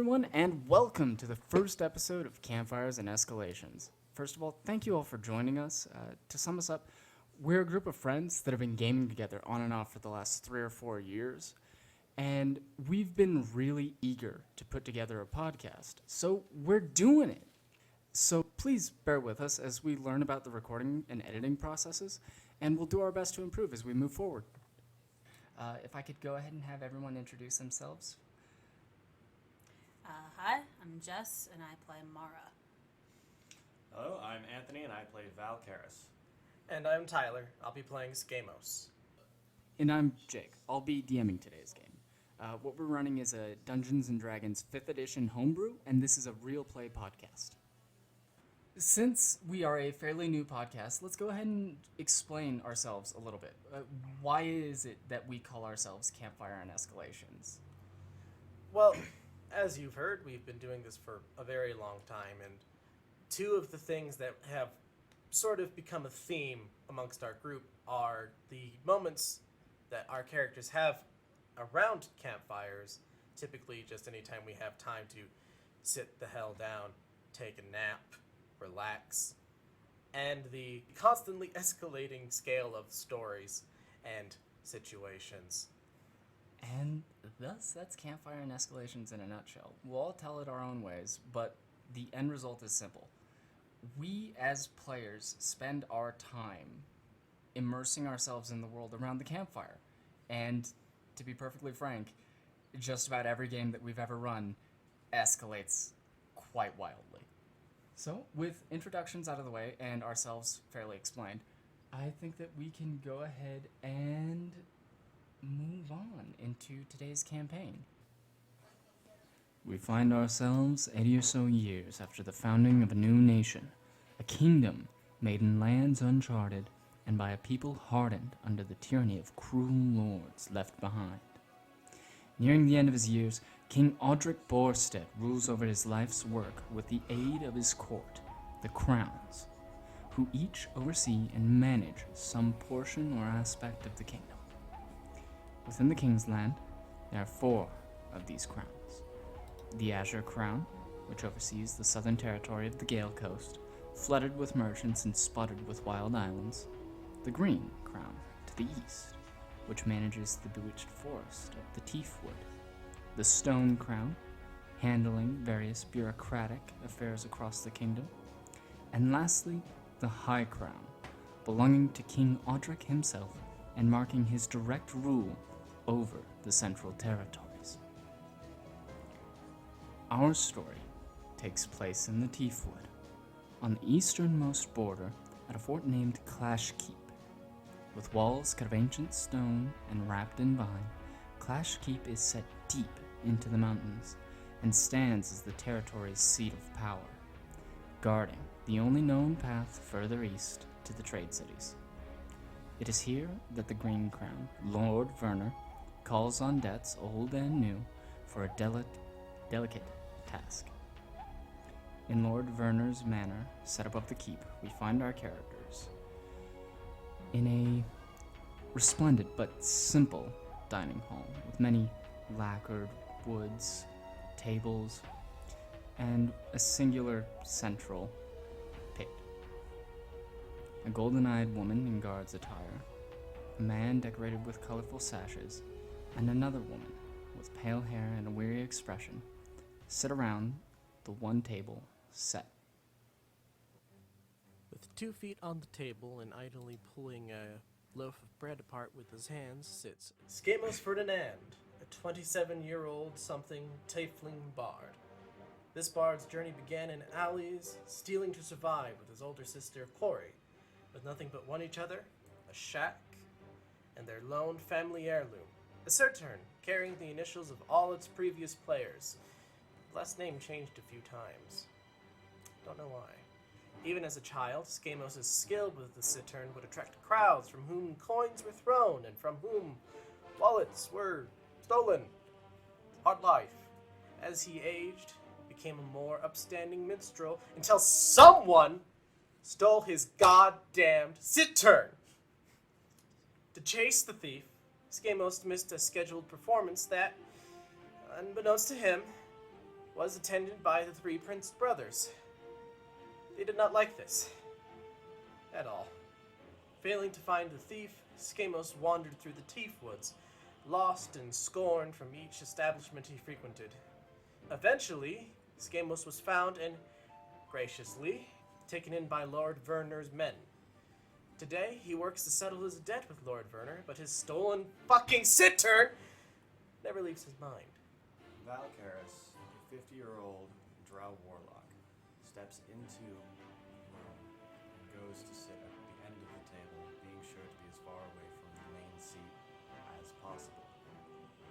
everyone, and welcome to the first episode of Campfires and Escalations. First of all, thank you all for joining us. To sum us up, we're a group of friends that have been gaming together on and off for the last 3 or 4 years, and we've been really eager to put together a podcast, so we're doing it. So please bear with us as we learn about the recording and editing processes, and we'll do our best to improve as we move forward. If I could go ahead and have everyone introduce themselves. Hi, I'm Jess, and I play Mara. Hello, I'm Anthony, and I play Val Karras. And I'm Tyler. I'll be playing Skamos. And I'm Jake. I'll be DMing today's game. What we're running is a Dungeons & Dragons 5th edition homebrew, and this is a real play podcast. Since we are a fairly new podcast, let's go ahead and explain ourselves a little bit. Why is it that we call ourselves Campfire and Escalations? Well, as you've heard, we've been doing this for a very long time, and two of the things that have sort of become a theme amongst our group are the moments that our characters have around campfires, typically just anytime we have time to sit the hell down, take a nap, relax, and the constantly escalating scale of stories and situations. And thus, that's Campfire and Escalations in a nutshell. We'll all tell it our own ways, but the end result is simple. We, as players, spend our time immersing ourselves in the world around the campfire. And, to be perfectly frank, just about every game that we've ever run escalates quite wildly. So, with introductions out of the way and ourselves fairly explained, I think that we can go ahead and move on into today's campaign. We find ourselves 80 or so years after the founding of a new nation, a kingdom made in lands uncharted and by a people hardened under the tyranny of cruel lords left behind. Nearing the end of his years, King Audric Borstead rules over his life's work with the aid of his court, the Crowns, who each oversee and manage some portion or aspect of the kingdom. Within the King's Land, there are 4 of these crowns. The Azure Crown, which oversees the southern territory of the Gale Coast, flooded with merchants and spotted with wild islands. The Green Crown, to the east, which manages the bewitched forest of the Teefwood. The Stone Crown, handling various bureaucratic affairs across the kingdom. And lastly, the High Crown, belonging to King Audric himself and marking his direct rule over the Central Territories. Our story takes place in the Teefwood, on the easternmost border at a fort named Clash Keep. With walls cut of ancient stone and wrapped in vine, Clash Keep is set deep into the mountains and stands as the territory's seat of power, guarding the only known path further east to the trade cities. It is here that the Green Crown, Lord Verner, calls on debts old and new for a delicate task. In Lord Verner's manor, set above the keep, we find our characters in a resplendent but simple dining hall with many lacquered woods, tables, and a singular central pit. A golden-eyed woman in guard's attire, a man decorated with colorful sashes, and another woman with pale hair and a weary expression sit around the one table set. With 2 feet on the table and idly pulling a loaf of bread apart with his hands sits Skamos Ferdinand, a 27-year-old something tiefling bard. This bard's journey began in alleys, stealing to survive with his older sister Corey, with nothing but one each other, a shack, and their lone family heirloom, a Cittern carrying the initials of all its previous players. The last name changed a few times. Don't know why. Even as a child, Skamos' skill with the Cittern would attract crowds from whom coins were thrown and from whom wallets were stolen. Hard life. As he aged, became a more upstanding minstrel until someone stole his goddamned Cittern. To chase the thief, Skamos missed a scheduled performance that, unbeknownst to him, was attended by the three Prince brothers. They did not like this at all. Failing to find the thief, Skamos wandered through the Teef Woods, lost and scorned from each establishment he frequented. Eventually, Skamos was found and, graciously, taken in by Lord Werner's men. Today, he works to settle his debt with Lord Werner, but his stolen fucking cittern never leaves his mind. Val Karis, a 50-year-old drow warlock, steps into the room and goes to sit at the end of the table, being sure to be as far away from the main seat as possible,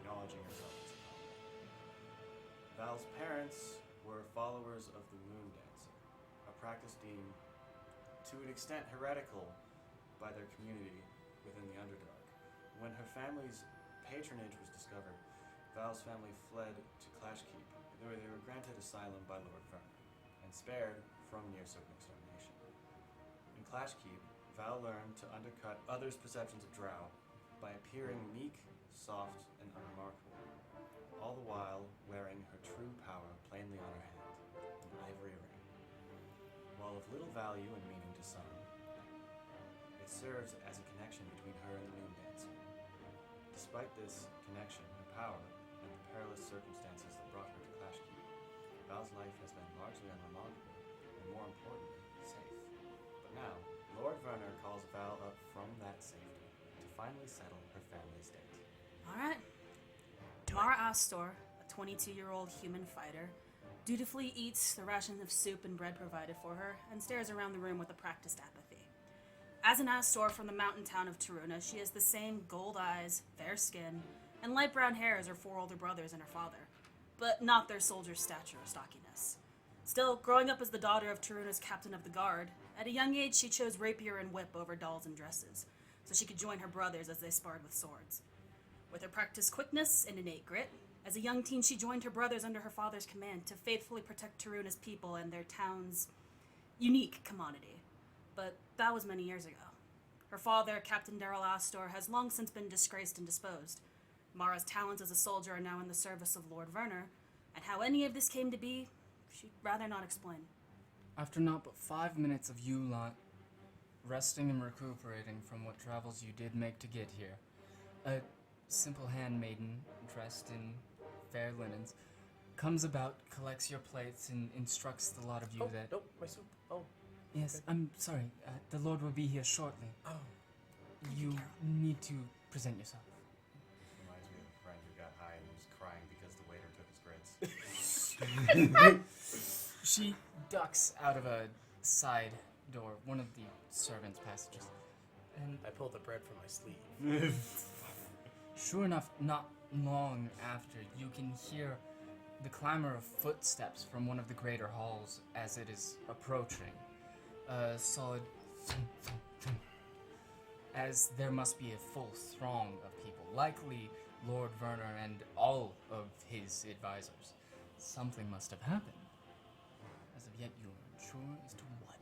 acknowledging herself as a comrade. Val's parents were followers of the Moon Dancer, a practice deemed to an extent heretical by their community within the Underdark. When her family's patronage was discovered, Val's family fled to Clashkeep, where they were granted asylum by Lord Werner, and spared from near-certain extermination. In Clashkeep, Val learned to undercut others' perceptions of drow by appearing meek, soft, and unremarkable, all the while wearing her true power plainly on her hand, an ivory ring. While of little value and meaning to some, it serves as a connection between her and the Moon Dancer. Despite this connection, her power, and the perilous circumstances that brought her to Clashkeep, Val's life has been largely unremarkable, and more importantly, safe. But now, Lord Werner calls Val up from that safety to finally settle her family's debt. Alright. Mara Astor, a 22-year-old human fighter, dutifully eats the ration of soup and bread provided for her and stares around the room with a practiced apathy. As an Astor from the mountain town of Taruna, she has the same gold eyes, fair skin, and light brown hair as her four older brothers and her father, but not their soldier stature or stockiness. Still, growing up as the daughter of Taruna's captain of the guard, at a young age she chose rapier and whip over dolls and dresses, so she could join her brothers as they sparred with swords. With her practiced quickness and innate grit, as a young teen she joined her brothers under her father's command to faithfully protect Taruna's people and their town's unique commodity. But that was many years ago. Her father, Captain Daryl Astor, has long since been disgraced and disposed. Mara's talents as a soldier are now in the service of Lord Werner, and how any of this came to be, she'd rather not explain. After not but 5 minutes of you lot resting and recuperating from what travels you did make to get here, a simple handmaiden dressed in fair linens comes about, collects your plates, and instructs the lot of you that... Nope, my soup. Oh. Yes, Okay. I'm sorry. The Lord will be here shortly. Oh. You need to present yourself. Reminds me of a friend who got high and was crying because the waiter took his grits. She ducks out of a side door, one of the servants' passages. And I pulled the bread from my sleeve. sure enough, not long after, you can hear the clamor of footsteps from one of the greater halls as it is approaching. A solid thump, thump, thump, as there must be a full throng of people, likely Lord Werner and all of his advisors. Something must have happened. As of yet, you are unsure as to what.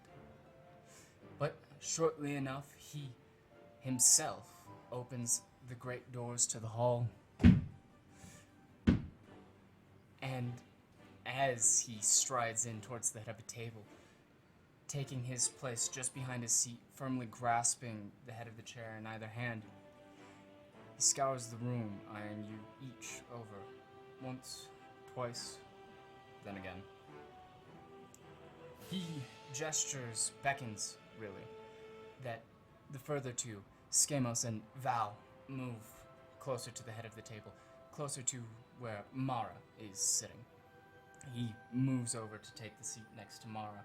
But shortly enough, he himself opens the great doors to the hall. And as he strides in towards the head of the table, taking his place just behind his seat, firmly grasping the head of the chair in either hand, he scours the room, eyeing you each over, once, twice, then again. He gestures, beckons, really, that the further two, Skamos and Val, move closer to the head of the table, closer to where Mara is sitting. He moves over to take the seat next to Mara,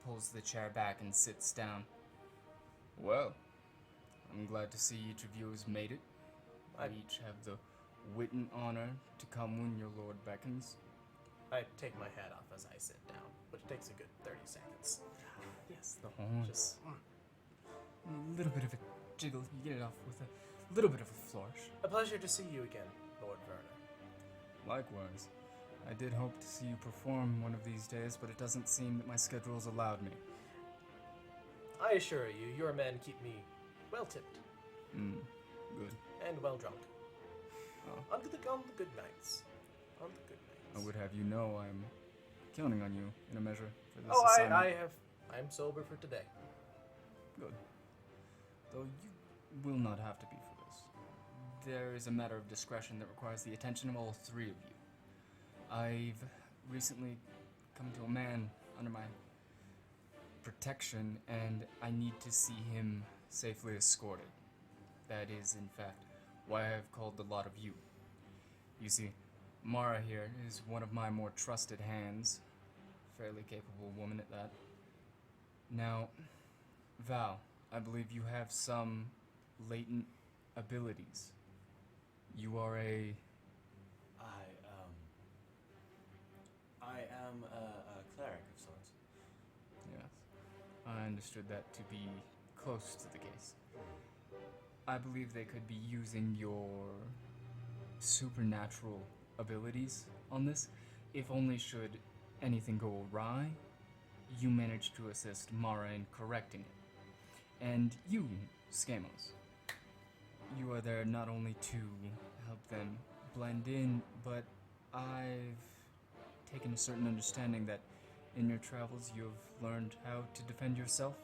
pulls the chair back and sits down. Well, I'm glad to see each of you has made it. We each have the wit and honor to come when your lord beckons. I take my hat off as I sit down, which takes a good 30 seconds. Yes, the horns. Just, A little bit of a jiggle, you get it off with a little bit of a flourish. a pleasure to see you again, Lord Werner. Likewise. I did hope to see you perform one of these days, but it doesn't seem that my schedule's allowed me. I assure you, your men keep me well tipped Good. and well drunk. Oh. On the good nights. On the good nights. I would have you know I'm counting on you in a measure for this Oh, assignment. I'm sober for today. Good. Though you will not have to be for this. There is a matter of discretion that requires the attention of all three of you. I've recently come to a man under my protection, and I need to see him safely escorted. That is, in fact, why I have called the lot of you. You see, Mara here is one of my more trusted hands, fairly capable woman at that. Now, Val, I believe you have some latent abilities. You are a... I am a cleric of sorts. Yes, I understood that to be close to the case. I believe they could be using your supernatural abilities on this, if only should anything go awry, you manage to assist Mara in correcting it. And you, Skamos, you are there not only to help them blend in, but I've taken a certain understanding that in your travels you have learned how to defend yourself.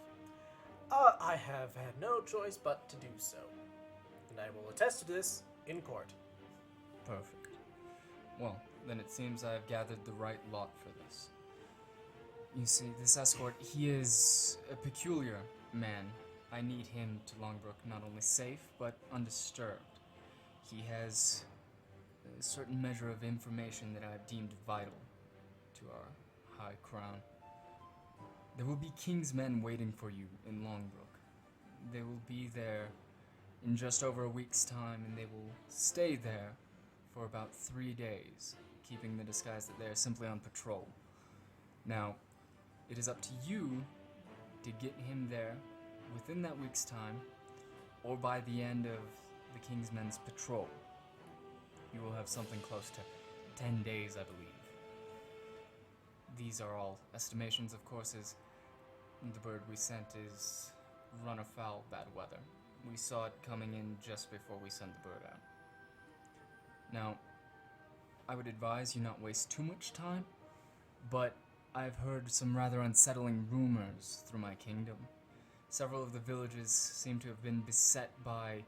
I have had no choice but to do so. And I will attest to this in court. Perfect. Well, then it seems I've gathered the right lot for this. You see, this escort, he is a peculiar man. I need him to Longbrook not only safe, but undisturbed. He has a certain measure of information that I've deemed vital to our high crown. There will be king's men waiting for you in Longbrook. They will be there in just over a week's time, and they will stay there for about 3 days, keeping the disguise that they are simply on patrol. Now, it is up to you to get him there within that week's time, or by the end of the King's Men's patrol. You will have something close to 10 days, I believe. These are all estimations, of course, as the bird we sent is run afoul bad weather. We saw it coming in just before we sent the bird out. Now, I would advise you not waste too much time, but I've heard some rather unsettling rumors through my kingdom. Several of the villages seem to have been beset by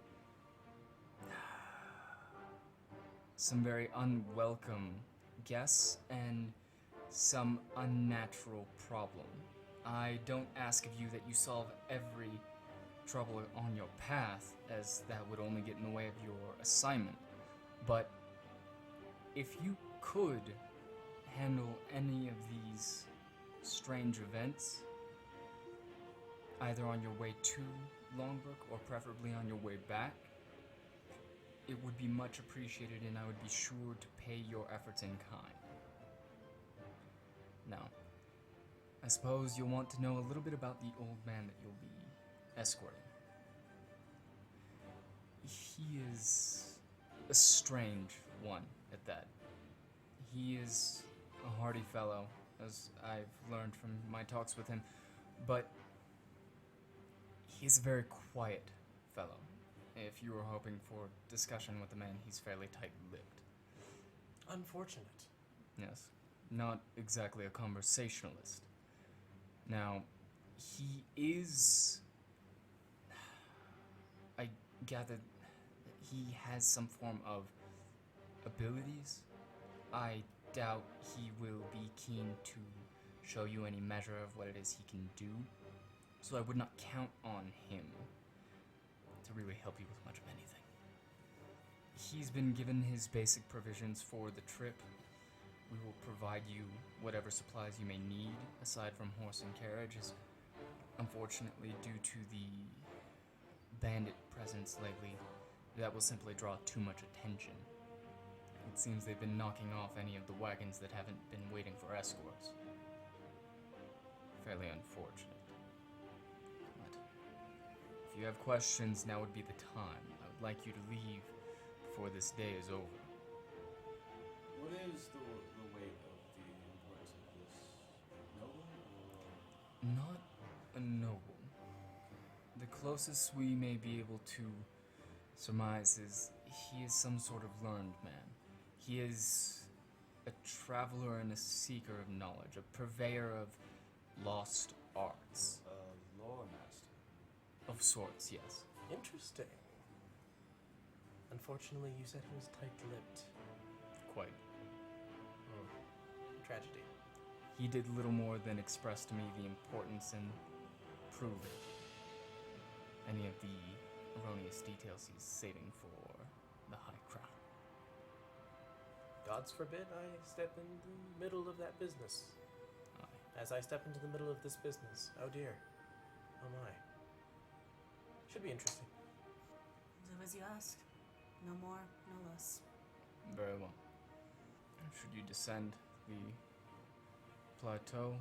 some very unwelcome guests and some unnatural problem. I don't ask of you that you solve every trouble on your path, as that would only get in the way of your assignment. But if you could handle any of these strange events, either on your way to Longbrook or preferably on your way back, it would be much appreciated, and I would be sure to pay your efforts in kind. Now, I suppose you'll want to know a little bit about the old man that you'll be escorting. He is a strange one at that. He is a hardy fellow, as I've learned from my talks with him, but he's a very quiet fellow. If you were hoping for discussion with a man, he's fairly tight-lipped. Unfortunate. Yes, not exactly a conversationalist. Now, he is... I gather that he has some form of abilities. I doubt he will be keen to show you any measure of what it is he can do, so I would not count on him to really help you with much of anything. He's been given his basic provisions for the trip. We will provide you whatever supplies you may need, aside from horse and carriage, as unfortunately, due to the bandit presence lately, that will simply draw too much attention. It seems they've been knocking off any of the wagons that haven't been waiting for escorts. Fairly unfortunate. But if you have questions, now would be the time. I would like you to leave before this day is over. What is the weight of the importance of this noble? Not a noble. The closest we may be able to surmise is he is some sort of learned man. He is a traveler and a seeker of knowledge, a purveyor of lost arts. Lore master. Of sorts, yes. Interesting. Unfortunately, you said he was tight-lipped. Quite. Tragedy. He did little more than express to me the importance in proving any of the erroneous details he's saving for the High Crown. Gods forbid I step in the middle of that business. Aye. As I step into the middle of this business. Oh dear. Oh my. Should be interesting. Do as you ask. No more, no less. Very well. Should you descend the plateau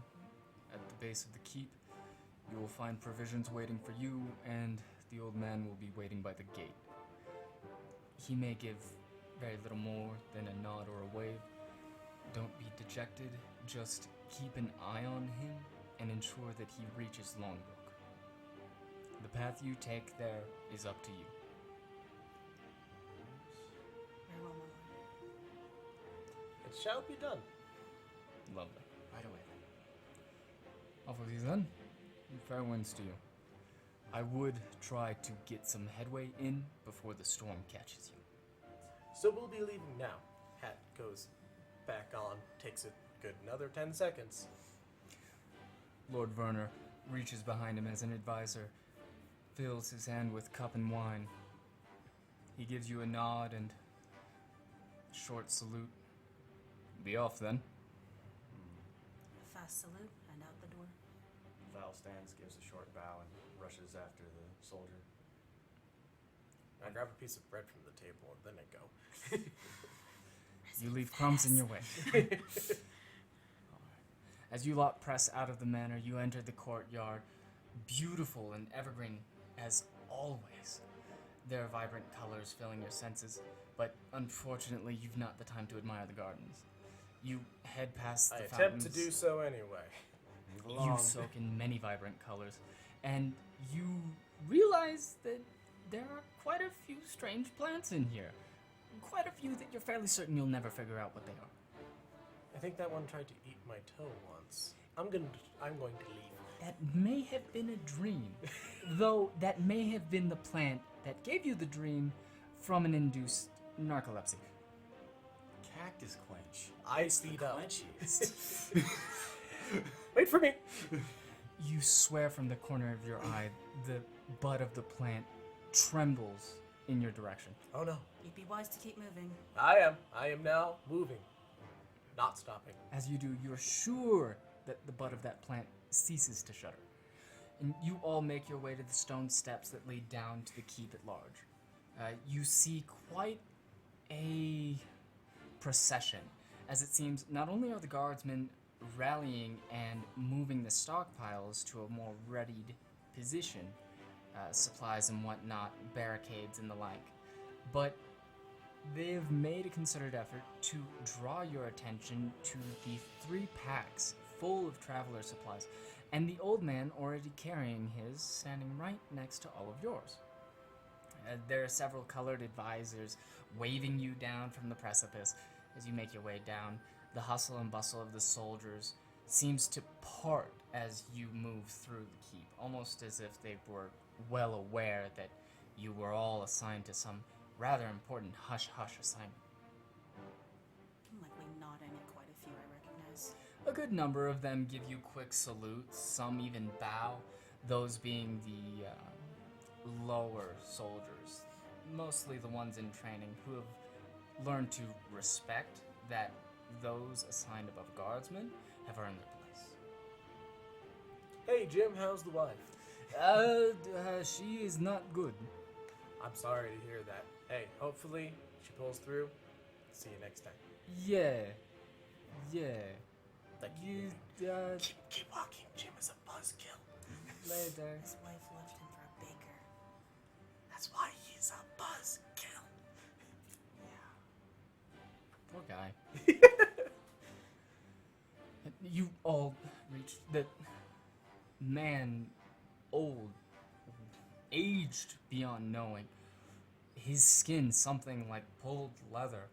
at the base of the keep, you will find provisions waiting for you, and the old man will be waiting by the gate. He may give very little more than a nod or a wave. Don't be dejected, just keep an eye on him and ensure that he reaches Longbrook. The path you take there is up to you. Very well, my lord. It shall be done. Lovely. Right away then. Off with you then. Fair winds to you. I would try to get some headway in before the storm catches you. So we'll be leaving now. Hat goes back on. Takes a good another 10 seconds. Lord Werner reaches behind him as an advisor, fills his hand with cup and wine. He gives you a nod and short salute. Be off then. A fast salute and out the door. Val stands, gives a short bow, and rushes after the soldier. I grab a piece of bread from the table and then I go. You leave crumbs in your way. Alright. As you lot press out of the manor, you enter the courtyard, beautiful and evergreen as always. There are vibrant colors filling your senses, but unfortunately you've not the time to admire the gardens. You head past the I attempt fountains. to do so anyway. Move You along. soak in many vibrant colors, and you realize that there are quite a few strange plants in here. Quite a few that you're fairly certain you'll never figure out what they are. I think that one tried to eat my toe once. I'm going to leave. That may have been a dream, though that may have been the plant that gave you the dream from an induced narcolepsy. Cactus quench. I It's the speed up. quenchiest. Wait for me! You swear from the corner of your eye, the bud of the plant trembles in your direction. Oh no. You'd be wise to keep moving. I am now moving. Not stopping. As you do, you're sure that the bud of that plant ceases to shudder. And you all make your way to the stone steps that lead down to the keep at large. You see quite a procession, as it seems not only are the guardsmen rallying and moving the stockpiles to a more readied position, supplies and whatnot, barricades and the like, but they've made a concerted effort to draw your attention to the 3 packs full of traveler supplies, and the old man already carrying his, standing right next to all of yours. There are several colored advisors waving you down from the precipice as you make your way down. The hustle and bustle of the soldiers seems to part as you move through the keep, almost as if they were well aware that you were all assigned to some rather important hush-hush assignment. Likely not any, quite a few I recognize. A good number of them give you quick salutes, some even bow, those being the lower soldiers, mostly the ones in training who have learned to respect that those assigned above guardsmen have earned their place. Hey Jim, how's the wife? She is not good. I'm sorry to hear that. Hey, hopefully she pulls through. See you next time. Yeah. Thank You, Keep walking. Jim is a buzzkill. later. His wife left him for a baker. That's why he's a buzzkill. Poor guy. You all reached the man, old, aged beyond knowing. His skin, something like pulled leather,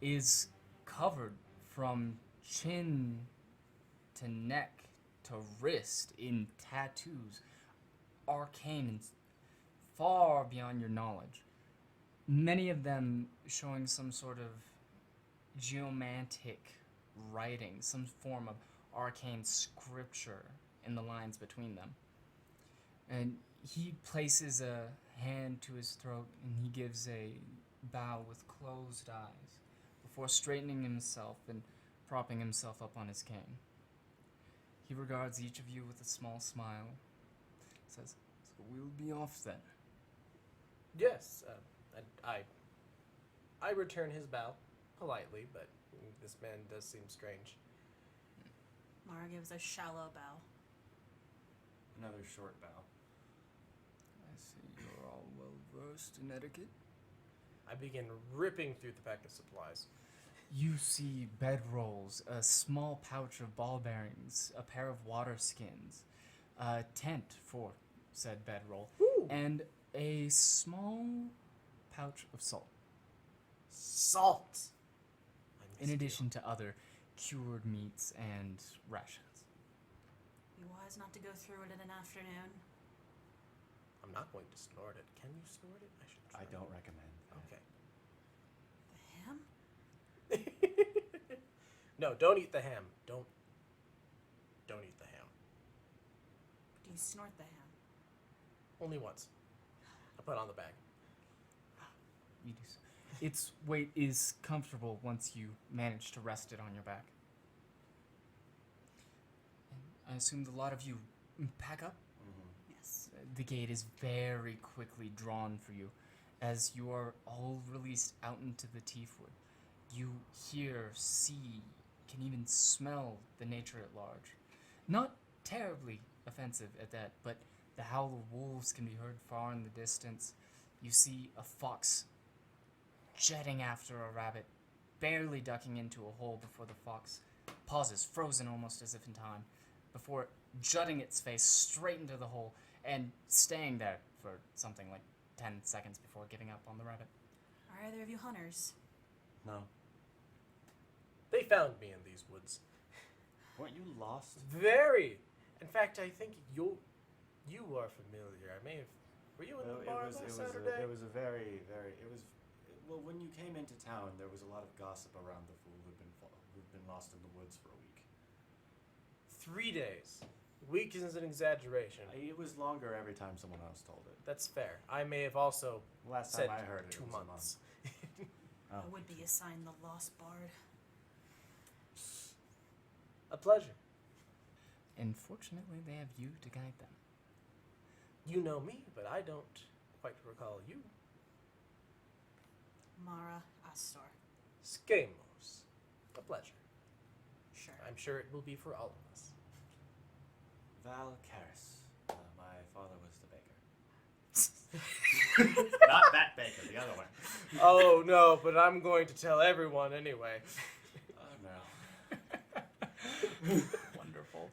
is covered from chin to neck to wrist in tattoos, arcane and far beyond your knowledge. Many of them showing some sort of geomantic writing, some form of arcane scripture in the lines between them. And he places a hand to his throat and he gives a bow with closed eyes before straightening himself and propping himself up on his cane. He regards each of you with a small smile, says, "So we'll be off then." Yes, and I return his bow politely, but this man does seem strange. Mara gives a shallow bow. Another short bow. I see you're all well versed in etiquette. I begin ripping through the pack of supplies. You see bedrolls, a small pouch of ball bearings, a pair of water skins, a tent for said bedroll, Ooh. and a small pouch of salt, Salt! in addition to other cured meats and rations. Be wise not to go through it in an afternoon. I'm not going to snort it. Can you snort it? I should try. I don't recommend. Okay. The ham? No, don't eat the ham. Don't eat the ham. Do you snort the ham? Only once. I put it on the bag. You do so. Its weight is comfortable once you manage to rest it on your back. And I assume the lot of you pack up? Yes. The gate is very quickly drawn for you as you are all released out into the Tiefwood. You hear, see, can even smell the nature at large. Not terribly offensive at that, but the howl of wolves can be heard far in the distance. You see a fox jetting after a rabbit, barely ducking into a hole before the fox pauses, frozen almost as if in time, before jutting its face straight into the hole and staying there for something like 10 seconds before giving up on the rabbit. Are either of you hunters? No. They found me in these woods. Weren't you lost? Very. In fact, I think you are familiar. I may have. Were you in the bar last Saturday? It was a very, very. Well, when you came into town, there was a lot of gossip around the fool who'd been lost in the woods for a week. 3 days. Week is an exaggeration. It was longer every time someone else told it. That's fair. I may have also Last said time I heard it, 2 it was a months. Oh. I would be assigned the lost bard. A pleasure. And fortunately, they have you to guide them. You know me, but I don't quite recall you. Mara Astor. Skamos. A pleasure. Sure. I'm sure it will be for all of us. Val Karras. My father was the baker. Not that baker, the other one. Oh no, but I'm going to tell everyone anyway. Oh no. Wonderful.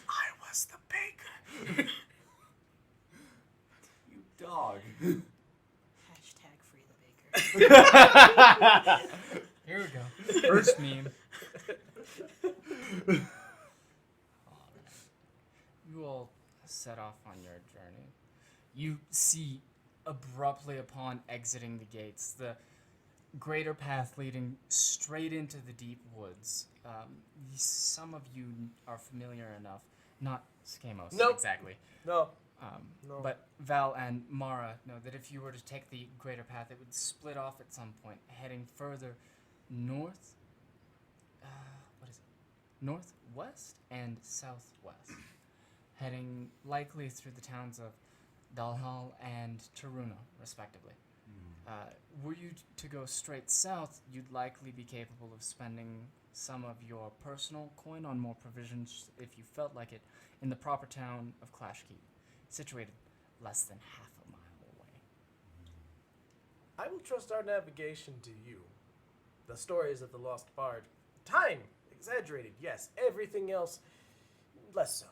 I was the baker. You dog. Hashtag free the baker. Here we go. First meme. You all set off on your journey. You see, abruptly upon exiting the gates, the greater path leading straight into the deep woods. Some of you are familiar enough, not Skamos Nope. exactly, No. No. but Val and Mara know that if you were to take the greater path, it would split off at some point, heading further north. What is it? Northwest and southwest, heading likely through the towns of Dalhall and Taruna, respectively. Were you to go straight south, you'd likely be capable of spending some of your personal coin on more provisions if you felt like it in the proper town of Clashkeep, situated less than half a mile away. I will trust our navigation to you. The stories of the lost bard. Time! Exaggerated, yes. Everything else, less so.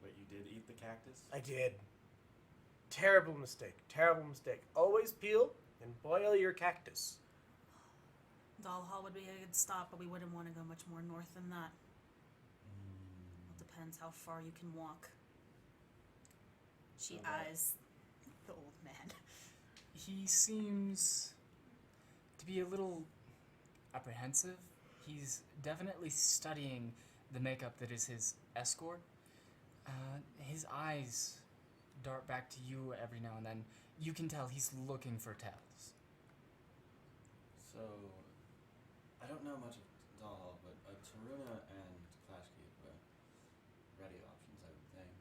Wait, you did eat the cactus? I did. Terrible mistake. Terrible mistake. Always peel and boil your cactus. Doll Hall would be a good stop, but we wouldn't want to go much more north than that. It depends how far you can walk. She Okay. eyes the old man. He seems to be a little apprehensive. He's definitely studying the makeup that is his escort. His eyes dart back to you every now and then. You can tell he's looking for tells. So, I don't know much of Doll Hall, but Taruna and Clashkeep are ready options, I would think.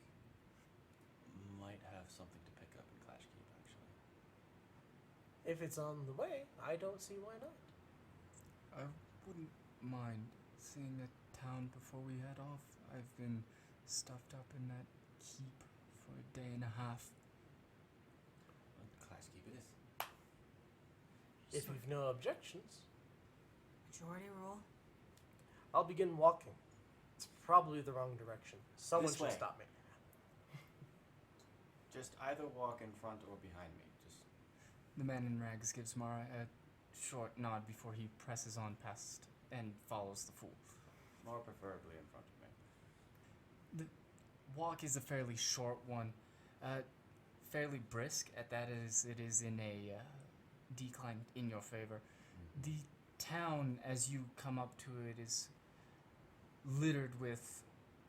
Might have something to pick up in Clashkeep, actually. If it's on the way, I don't see why not. I wouldn't mind seeing the town before we head off. I've been stuffed up in that keep for a day and a half. Clashkeep it is. If you've no objections, Majority rule. I'll begin walking. It's probably the wrong direction. Someone This should way. stop me. Just either walk in front or behind me. Just The man in rags gives Mara a short nod before he presses on past and follows the fool. more preferably in front of me. Walk is a fairly short one, fairly brisk at that as it is in a decline in your favor. The town, as you come up to it, is littered with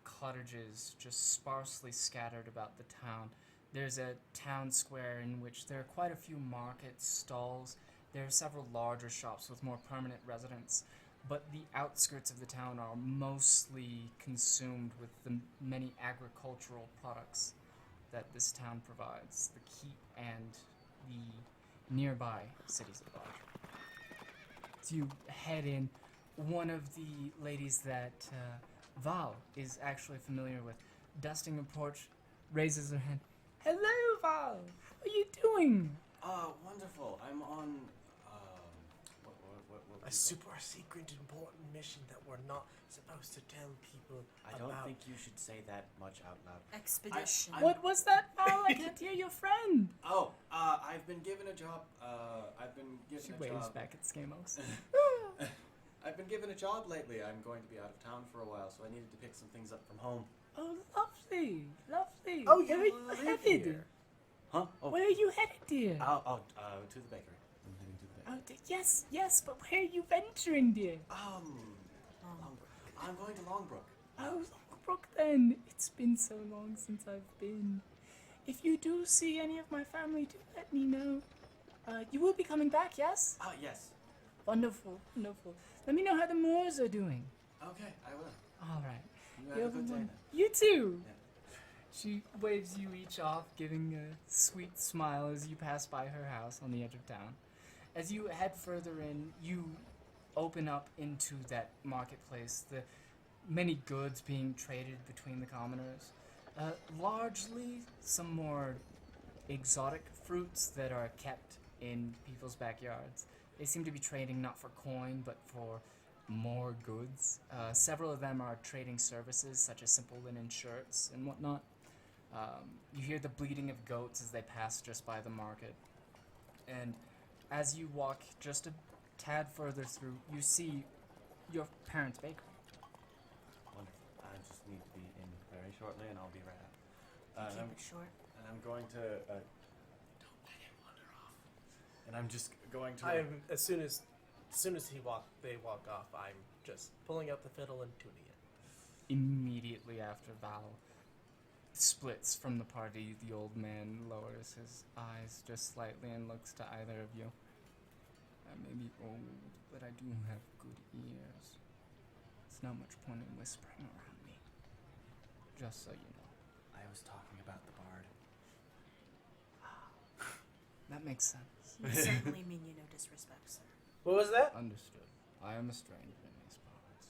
cottages just sparsely scattered about the town. There's a town square in which there are quite a few market stalls. There are several larger shops with more permanent residents, but the outskirts of the town are mostly consumed with the many agricultural products that this town provides, the keep and the nearby cities at large. So you head in. One of the ladies that Val is actually familiar with, dusting a porch, raises her hand. Hello, Val! How are you doing? Wonderful. I'm on, what A super secret important mission that we're not supposed to tell people I don't about. think you should say that much out loud. Expedition. What was that, Val? I can't hear your friend. I've been given a job, She waves back at Skamos. I've been given a job lately. I'm going to be out of town for a while, so I needed to pick some things up from home. Oh, lovely, lovely. Oh, Where are you you live headed? here. Huh? Oh, Where are you headed, dear? to the bakery. I'm heading to the bakery. Yes, but where are you venturing, dear? I'm going to Longbrook. Oh, Longbrook then. It's been so long since I've been. If you do see any of my family, do let me know. You will be coming back, yes? Yes. Wonderful, wonderful. Let me know how the Moors are doing. Okay, I will. All right. You have a good day then. You too. Yeah. She waves you each off, giving a sweet smile as you pass by her house on the edge of town. As you head further in, you open up into that marketplace, the many goods being traded between the commoners. Largely some more exotic fruits that are kept in people's backyards. They seem to be trading not for coin, but for more goods. Several of them are trading services, such as simple linen shirts and whatnot. You hear the bleating of goats as they pass just by the market. And as you walk just a tad further through, you see your parents' bakery. Wonderful. I just need to be in very shortly, and I'll be right out. Keep it short. And I'm going to. Don't let him wander off. And I'm just going to. I'm as soon as they walk off, I'm just pulling out the fiddle and tuning it. Immediately after Val splits from the party, the old man lowers his eyes just slightly and looks to either of you. I may be old, but I do have good ears. It's not much point in whispering around me. Just so you know. I was talking about the bard. That makes sense. You certainly mean you no disrespect, sir. What was that? Understood. I am a stranger in these parts.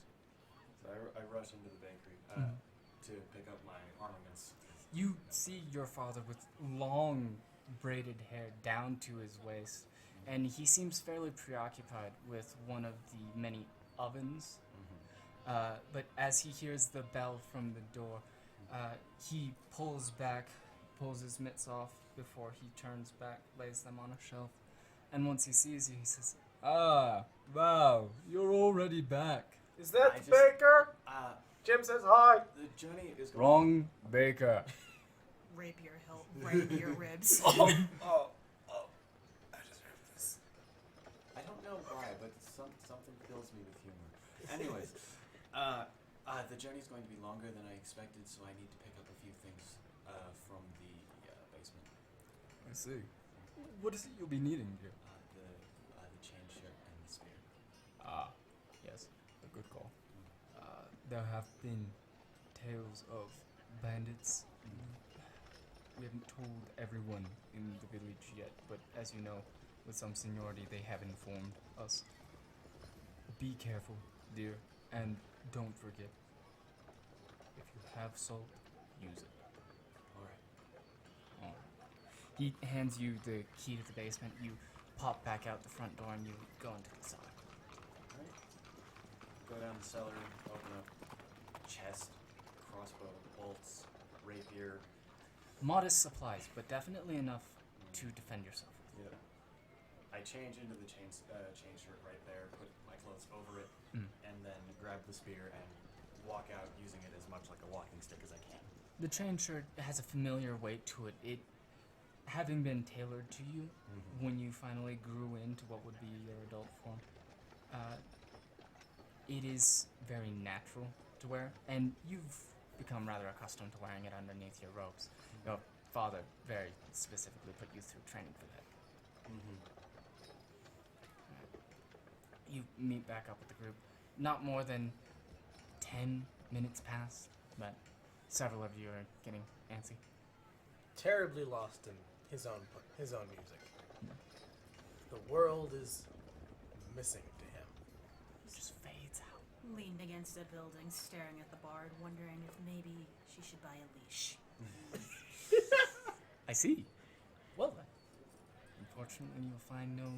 So I rush into the bakery to pick up my armaments. You see your father with long braided hair down to his waist, and he seems fairly preoccupied with one of the many ovens. But as he hears the bell from the door, he pulls his mitts off before he turns back, lays them on a shelf. And once he sees you, he says, Ah, wow, you're already back. Is that I the just- baker? Uh, Jim says hi. the journey is going. Wrong baker. Rapier hilt right into your ribs. Oh, I deserve this. I don't know why, but something fills me with humor. Anyways, the journey's going to be longer than I expected, so I need to pick up a few things from the basement. I see. What is it you'll be needing, dear? The chain shirt and the spear. Ah, yes, a good call. There have been tales of bandits. We haven't told everyone in the village yet, but as you know, with some seniority, they have informed us. Be careful, dear, and don't forget. If you have salt, use it. Alright. Oh. He hands you the key to the basement. You pop back out the front door and you go into the cellar. Alright. Go down the cellar, open up chest, crossbow, bolts, rapier. Modest supplies, but definitely enough to defend yourself with. Yeah. I change into the chain shirt right there, put my clothes over it, Mm. and then grab the spear and walk out using it as much like a walking stick as I can. The chain shirt has a familiar weight to it. It, having been tailored to you when you finally grew into what would be your adult form, it is very natural to wear, and you've become rather accustomed to wearing it underneath your robes. Your father very specifically put you through training for that. You meet back up with the group. Not more than 10 minutes pass, but several of you are getting antsy. Terribly lost in his own music. The world is missing to him. It just fades out. Leaned against a building, staring at the bard, wondering if maybe she should buy a leash. I see. Well then. Unfortunately, you'll find no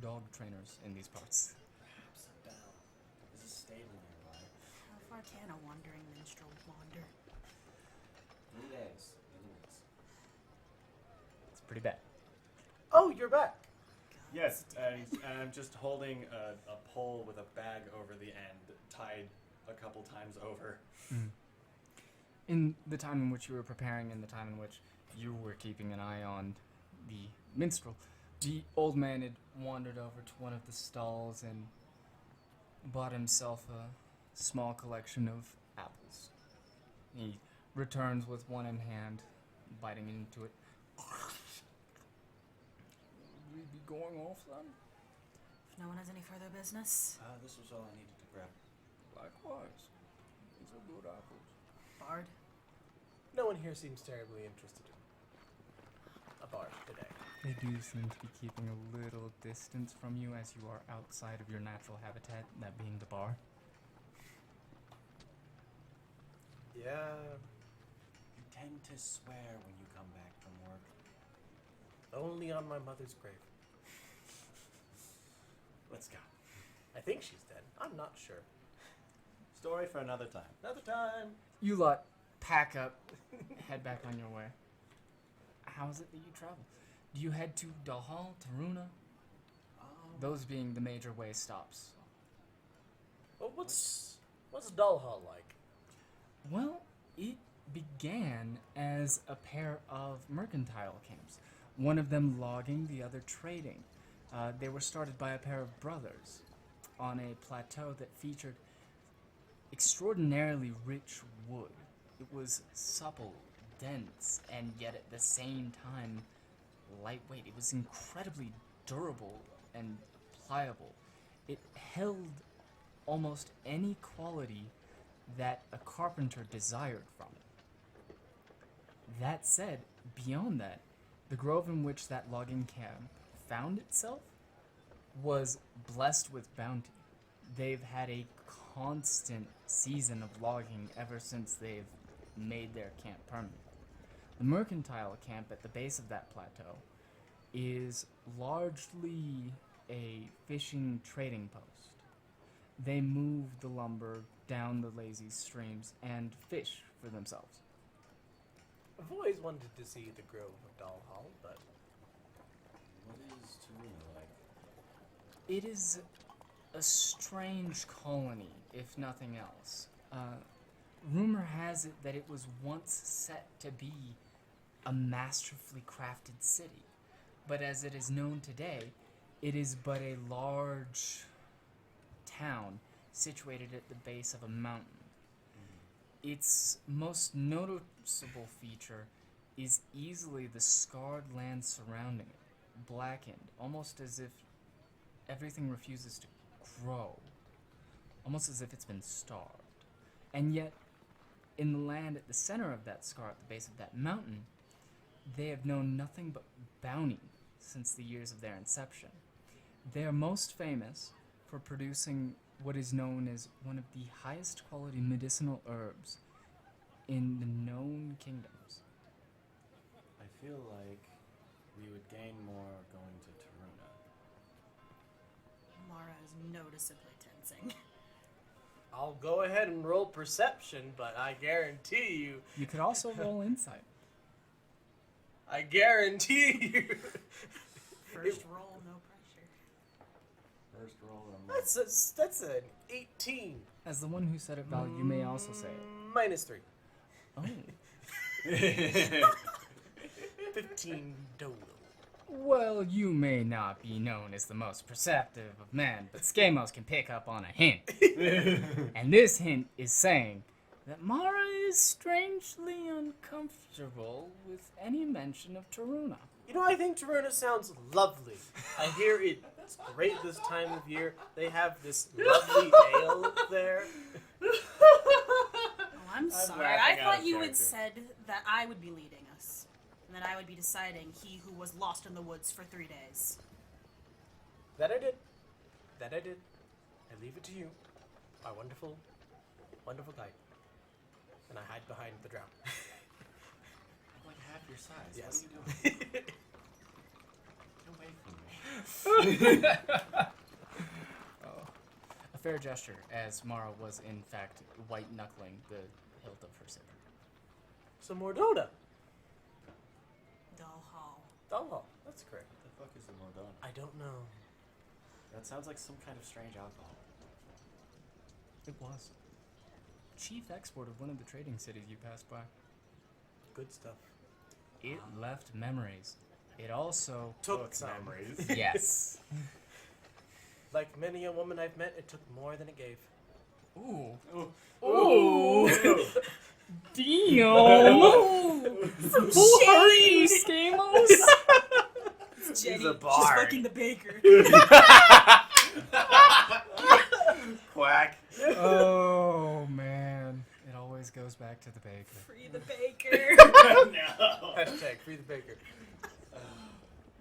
dog trainers in these parts. Perhaps I'm down. There's a stable nearby. How far can a wandering minstrel wander? 3 days. Anyways. It's pretty bad. Oh, you're back. Yes, and I'm just holding a pole with a bag over the end, tied a couple times over. In the time in which you were preparing, and the time in which you were keeping an eye on the minstrel, the old man had wandered over to one of the stalls and bought himself a small collection of apples. He returns with one in hand, biting into it. We be going off then? If no one has any further business, This was all I needed to grab. Likewise. These are good apples. bard. No one here seems terribly interested in a bard today. They do seem to be keeping a little distance from you as you are outside of your natural habitat, that being the bar. Yeah, You tend to swear when you come back from work. only on my mother's grave. Let's go. I think she's dead. I'm not sure. Story for another time. Another time. You lot pack up, head back on your way. How is it that you travel? Do you head to Dalhall, Taruna? Those being the major way stops. Well, what's Dullhall like? Well, it began as a pair of mercantile camps, one of them logging, the other trading. They were started by a pair of brothers on a plateau that featured extraordinarily rich wood. It was supple, dense, and yet at the same time lightweight. It was incredibly durable and pliable. It held almost any quality that a carpenter desired from it. That said, beyond that, the grove in which that logging camp found itself was blessed with bounty. They've had a constant season of logging ever since they've made their camp permanent. The mercantile camp at the base of that plateau is largely a fishing trading post. They move the lumber down the lazy streams and fish for themselves. I've always wanted to see the Grove of Dullhall, but What is Taruna like? It is a strange colony, if nothing else. Rumor has it that it was once set to be a masterfully crafted city, but as it is known today, it is but a large town situated at the base of a mountain. Its most noticeable feature is easily the scarred land surrounding it, blackened, almost as if everything refuses to grow, almost as if it's been starved. And yet, in the land at the center of that scar, at the base of that mountain, they have known nothing but bounty since the years of their inception. They are most famous for producing what is known as one of the highest quality medicinal herbs in the known kingdoms. I feel like we would gain more going to Taruna. Mara is noticeably tensing. I'll go ahead and roll perception, but I guarantee you. You could also roll insight. I guarantee you. First roll, no pressure. First roll and That's an 18. As the one who said it, Val, you may also say it. -3. Oh. 15 total. Well, you may not be known as the most perceptive of men, but Skamos can pick up on a hint. And this hint is saying that Mara is strangely uncomfortable with any mention of Taruna. You know, I think Taruna sounds lovely. I hear it's great this time of year. They have this lovely ale there. Oh, I'm sorry. I laughing out thought of you had character. said that I would be leading us. And that I would be deciding he who was lost in the woods for 3 days. That I did. That I did. I leave it to you, my wonderful, wonderful guide. And I hide behind the drow. I'm like half your size. Yes. What are you doing? Get away from me. A fair gesture, as Mara was in fact white-knuckling the hilt of her saber. Some more Dota. Dull Hall. Oh, that's correct. What the fuck is the Mordona? I don't know. That sounds like some kind of strange alcohol. It was. Chief export of one of the trading cities you passed by. Good stuff. It left memories. It also... Took some. memories. Yes. Like many a woman I've met, it took more than it gave. Ooh. Ooh. Damn! Who are you, Skamos? It's Jenny. a She's bard. fucking the baker. Quack. Oh, man. It always goes back to the baker. Free the baker. No. Hashtag free the baker.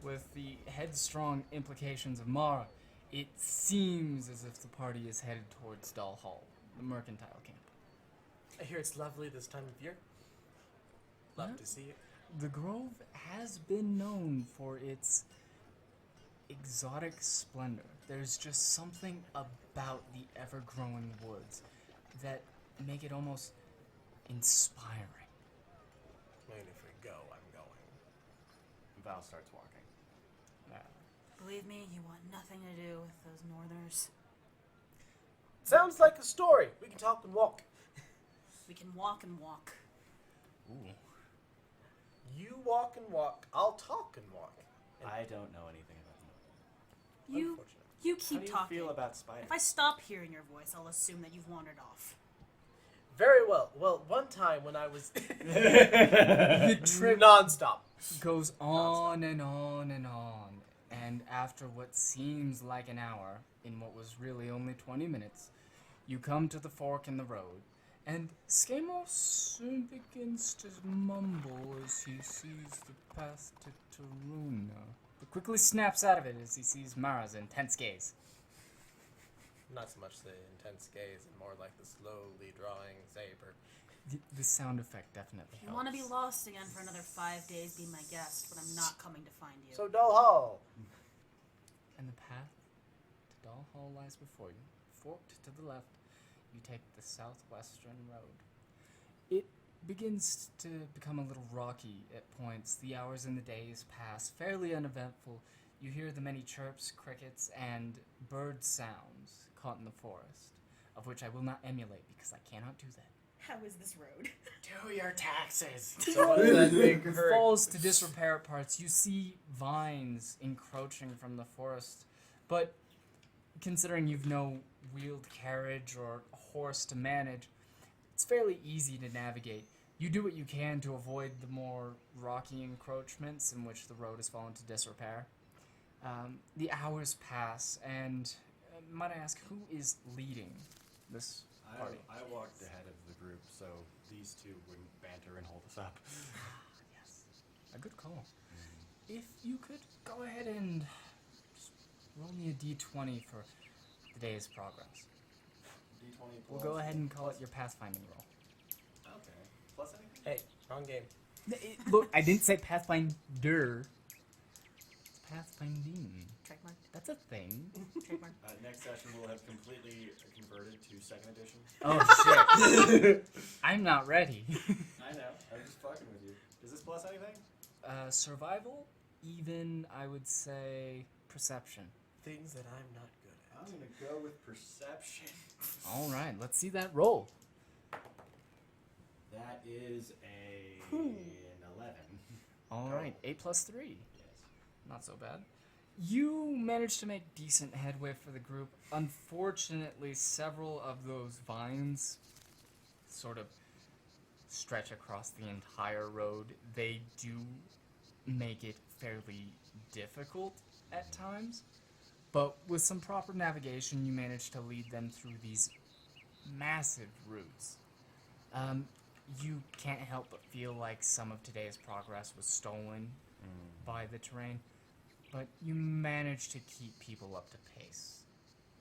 With the headstrong implications of Mara, it seems as if the party is headed towards Dull Hall, the mercantile camp. I hear it's lovely this time of year. Love Yeah. to see it. The Grove has been known for its exotic splendor. There's just something about the ever-growing woods that make it almost inspiring. I mean, if we go, I'm going. Val starts walking. Believe me, you want nothing to do with those northerners. Sounds like a story. We can talk and walk. We can walk and walk. Ooh. You walk and walk. I'll talk and walk. I don't know anything about them. You Unfortunate. you How keep do you talking. feel about spiders? If I stop hearing your voice, I'll assume that you've wandered off. Very well. Well, one time when I was The trip nonstop. goes on and on and on. And after what seems like an hour, in what was really only 20 minutes, you come to the fork in the road, and Skamos soon begins to mumble as he sees the path to Taruna, but quickly snaps out of it as he sees Mara's intense gaze. Not so much the intense gaze, and more like the slowly drawing saber. The sound effect definitely If you helps. want to be lost again for another 5 days, be my guest, but I'm not coming to find you. So Dull Hall. And the path to Dull Hall lies before you. Forked to the left, you take the southwestern road. It begins to become a little rocky at points. The hours and the days pass fairly uneventful You hear the many chirps, crickets, and bird sounds caught in the forest, of which I will not emulate because I cannot do that. How is this road? Do your taxes. So what does that make It her? falls to disrepair parts. You see vines encroaching from the forest, but considering you've no wheeled carriage or horse to manage, it's fairly easy to navigate. You do what you can to avoid the more rocky encroachments in which the road has fallen to disrepair. The hours pass, and might I ask, who is leading this party? I walked ahead of the group so these two wouldn't banter and hold us up. Yes, a good call. If you could go ahead and just roll me a d20 for the day's progress. D20 We'll plus. go ahead and call it your pathfinding roll. Okay. Plus anything? Hey, wrong game. Look, I didn't say pathfinder. It's pathfinding. Trademark. That's a thing. Trademark. Next session we'll have completely converted to 2nd edition. Oh shit! I'm not ready. I know. I'm just fucking with you. Is this plus anything? Survival, even I would say perception. Things that I'm not good at. I'm gonna go with perception. All right, let's see that roll. That is an 11. All Go. right, 8 plus 3. Yes. Not so bad. You managed to make decent headway for the group. Unfortunately, several of those vines sort of stretch across the entire road. They do make it fairly difficult at times, but with some proper navigation, you manage to lead them through these massive routes. You can't help but feel like some of today's progress was stolen by the terrain, but you managed to keep people up to pace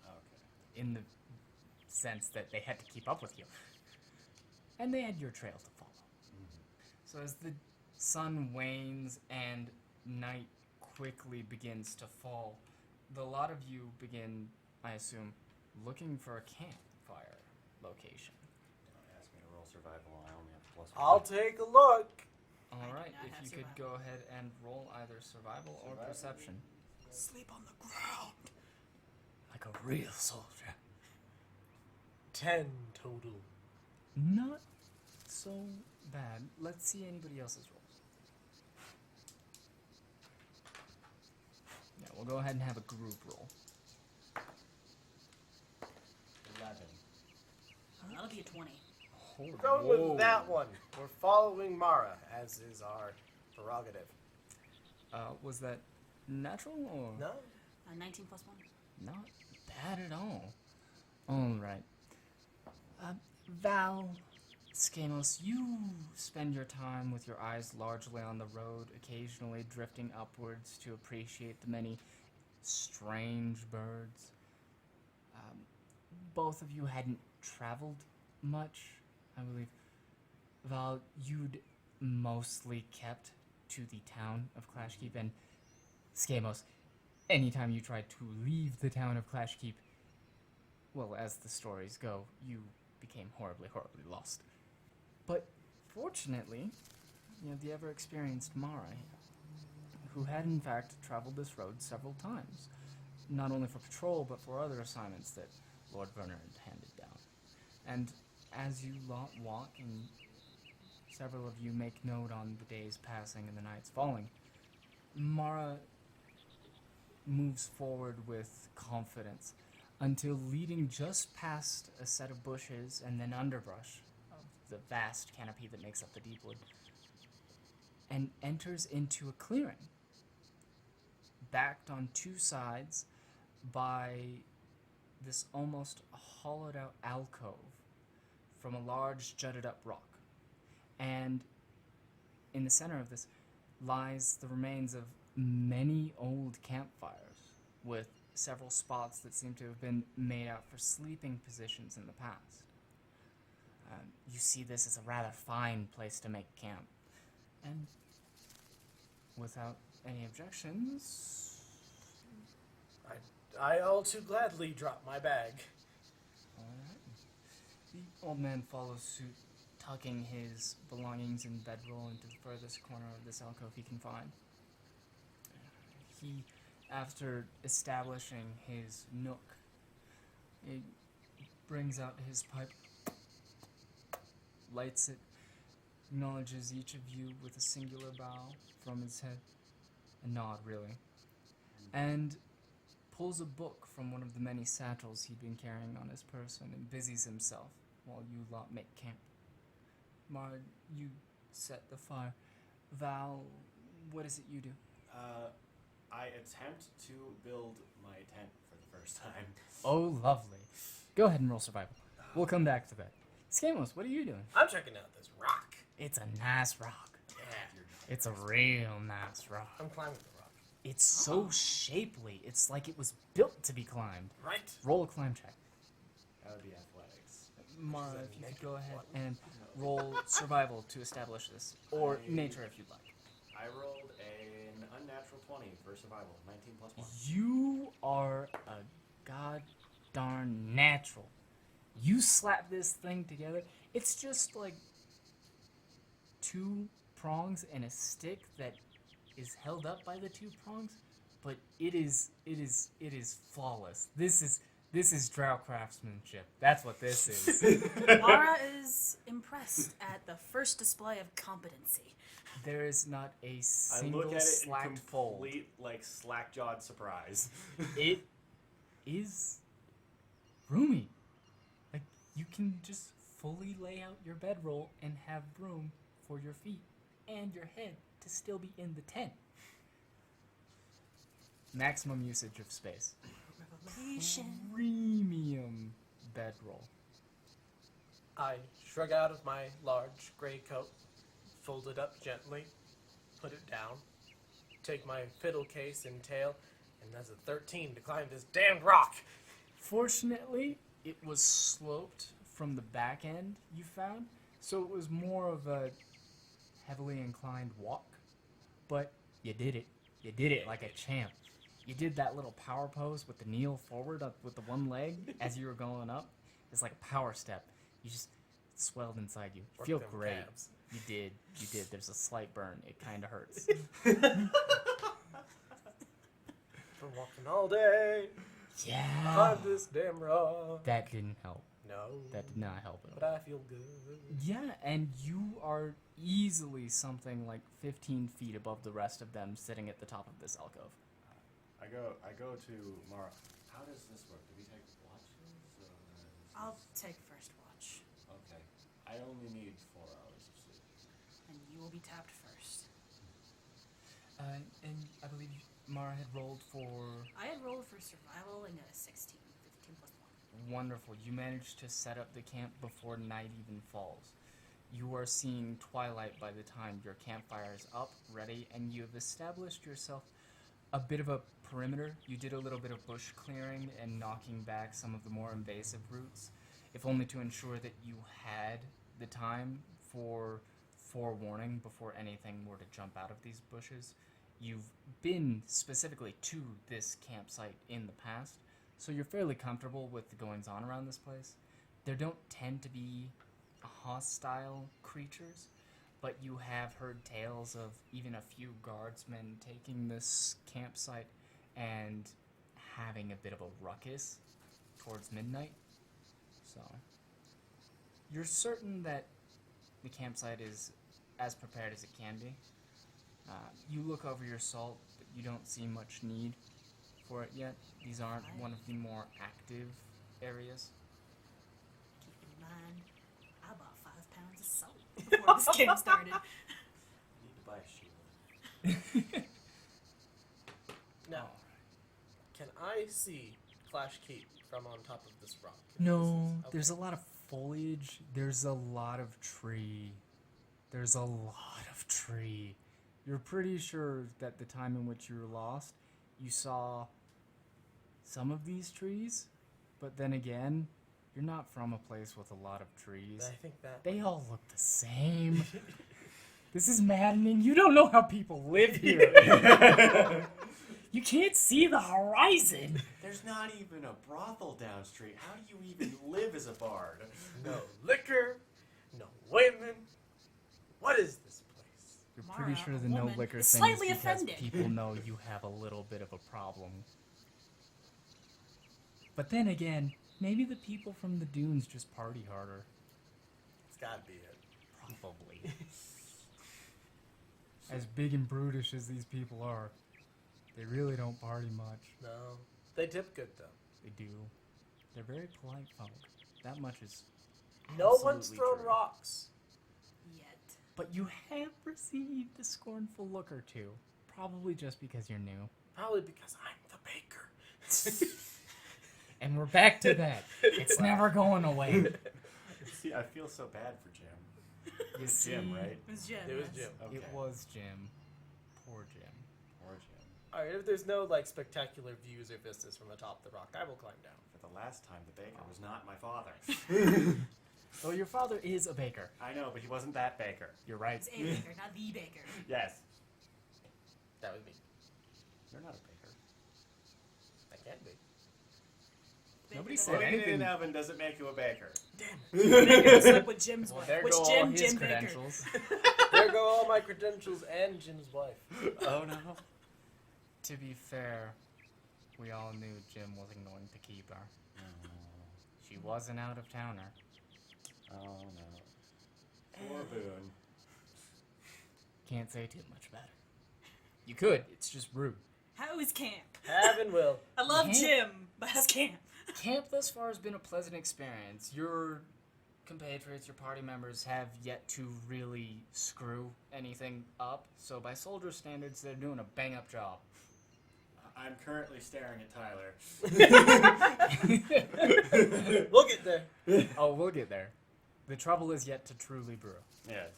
Okay. in the sense that they had to keep up with you. And they had your trail to follow. So as the sun wanes and night quickly begins to fall, the lot of you begin, I assume, looking for a campfire location. Don't ask me to roll survival. I only have plus 1. I'll take a look. All I do right, not if have you could survival. go ahead and roll either survival or Survival. perception. Sleep on the ground. Like a real soldier. 10 total. Not so bad. Let's see anybody else's rolls. Yeah, we'll go ahead and have a group roll. 11. That'll be a 20. Going with that one. We're following Mara, as is our prerogative. Was that natural or No? 19 plus 1. not bad at all? All right. Val, Skamos, you spend your time with your eyes largely on the road, occasionally drifting upwards to appreciate the many strange birds. Both of you hadn't traveled much, I believe. Val, you'd mostly kept to the town of Clashkeep, and Skamos, anytime you tried to leave the town of Clashkeep, well, as the stories go, you became horribly, horribly lost. But fortunately, you have the ever-experienced Mara, who had in fact traveled this road several times, not only for patrol, but for other assignments that Lord Bernard handed down. And as you lot walk, and several of you make note on the days passing and the nights falling, Mara moves forward with confidence until leading just past a set of bushes and then underbrush of the vast canopy that makes up the deep wood, and enters into a clearing, backed on two sides by this almost hollowed out alcove from a large jutted up rock. And in the center of this lies the remains of many old campfires, with several spots that seem to have been made out for sleeping positions in the past. You see this as a rather fine place to make camp. And without any objections, I all too gladly drop my bag. alright. The old man follows suit, tucking his belongings in bedroll into the furthest corner of this alcove he can find. He after establishing his nook, he brings out his pipe, lights it, acknowledges each of you with a singular bow from his head, a nod really, and pulls a book from one of the many satchels he'd been carrying on his person and busies himself while you lot make camp. Mara, you set the fire. Val, what is it you do? I attempt to build my tent for the first time. Oh, lovely. Go ahead and roll survival. We'll come back to that. Schamos, what are you doing? I'm checking out this rock. It's a nice rock. Yeah. It's a real nice rock. I'm climbing the rock. It's so shapely. It's like it was built to be climbed. Right. Roll a climb check. That would be athletics. Mara, if you could go ahead and roll survival to establish this. Or nature if you'd like. I rolled an unnatural 20 for survival. 19 plus 1. You are a god darn natural. You slap this thing together. It's just like 2 prongs and a stick that is held up by the 2 prongs, but it is flawless. This is drow craftsmanship. That's what this is. Mara is impressed at the first display of competency. There is not a I single look at it in slacked fold. complete, slack-jawed surprise. It is roomy. Like, you can just fully lay out your bedroll and have room for your feet and your head to still be in the tent. Maximum usage of space. Premium bedroll. I shrug out of my large gray coat, fold it up gently, put it down, take my fiddle case and tail, and that's a 13 to climb this damned rock. Fortunately, it was sloped from the back end you found, so it was more of a heavily inclined walk. But you did it. You did it like a champ. You did that little power pose with the kneel forward up with the one leg as you were going up. It's like a power step. You just swelled inside you. Work Feel them great. calves. You did. You did. There's a slight burn. It kind of hurts. Been walking all day, Yeah. climb this damn rock. That didn't help. No. That did not help at all. But I feel good. Yeah, and you are easily something like 15 feet above the rest of them sitting at the top of this alcove. I go to Mara. How does this work? Do we take watches? Or I'll take first watch, Okay. I only need 4 hours of sleep. and you will be tapped first. And I believe Mara had rolled for... I had rolled for survival and got a 16. 15 plus 1. Wonderful. You managed to set up the camp before night even falls. You are seeing twilight by the time your campfire is up, ready, and you have established yourself a bit of a perimeter. You did a little bit of bush clearing and knocking back some of the more invasive roots, if only to ensure that you had the time for forewarning before anything were to jump out of these bushes. You've been specifically to this campsite in the past, so you're fairly comfortable with the goings-on around this place. There don't tend to be hostile creatures, but you have heard tales of even a few guardsmen taking this campsite and having a bit of a ruckus towards midnight. So, you're certain that the campsite is as prepared as it can be. You look over your salt, but you don't see much need for it yet. These aren't one of the more active areas. Keep in mind, I bought 5 pounds of salt before this game started. Need to buy a shield. Now, can I see Flash Keep from on top of this rock? No, Okay. there's a lot of foliage. There's a lot of tree. There's a lot of tree. You're pretty sure that the time in which you were lost, you saw some of these trees, but then again, you're not from a place with a lot of trees. I think that They all look the same. This is maddening. You don't know how people live here. You can't see the horizon. There's not even a brothel down street. How do you even live as a bard? no liquor, no women. What is this place? You're Mara, pretty sure a the no woman, liquor is thing slightly is because offended. people know you have a little bit of a problem. But then again, maybe the people from the dunes just party harder. It's gotta be it. Probably. As big and brutish as these people are, they really don't party much. No. They tip good, though. They do. They're very polite folk. That much is No one's absolutely thrown true. rocks. Yet. But you have received a scornful look or two. Probably just because you're new. Probably because I'm the baker. And we're back to that. It's never going away. See, I feel so bad for Jim. You It's Jim, see, right? It was Jim. It was yes. Jim. Okay. It was Jim. Poor Jim. Poor Jim. Alright, if there's no, like, spectacular views or vistas from atop the rock, I will climb down. For the last time, the baker was not my father. Well, your father is a baker. I know, but he wasn't that baker. You're right. It's a baker, not the baker. Yes. That was me. You're not a baker. I can be. Nobody Baker said doesn't- Putting it in anything. an oven doesn't make you a baker. Damn it. Baker is like with Jim's Well, wife. there Which go Jim? all his Jim Baker. credentials. There go all my credentials and Jim's wife. Oh no. To be fair, we all knew Jim wasn't going to keep her. She was an out-of-towner. Oh no. Poor Boone. Can't say too much about her. You could. It's just rude. How is camp? Have and will. I love Camp? Jim, but how's camp? Camp thus far has been a pleasant experience. Your compatriots, your party members, have yet to really screw anything up. So by soldier standards, they're doing a bang-up job. I'm currently staring at Tyler. We'll get there. Oh, we'll get there. The trouble is yet to truly brew. Yes.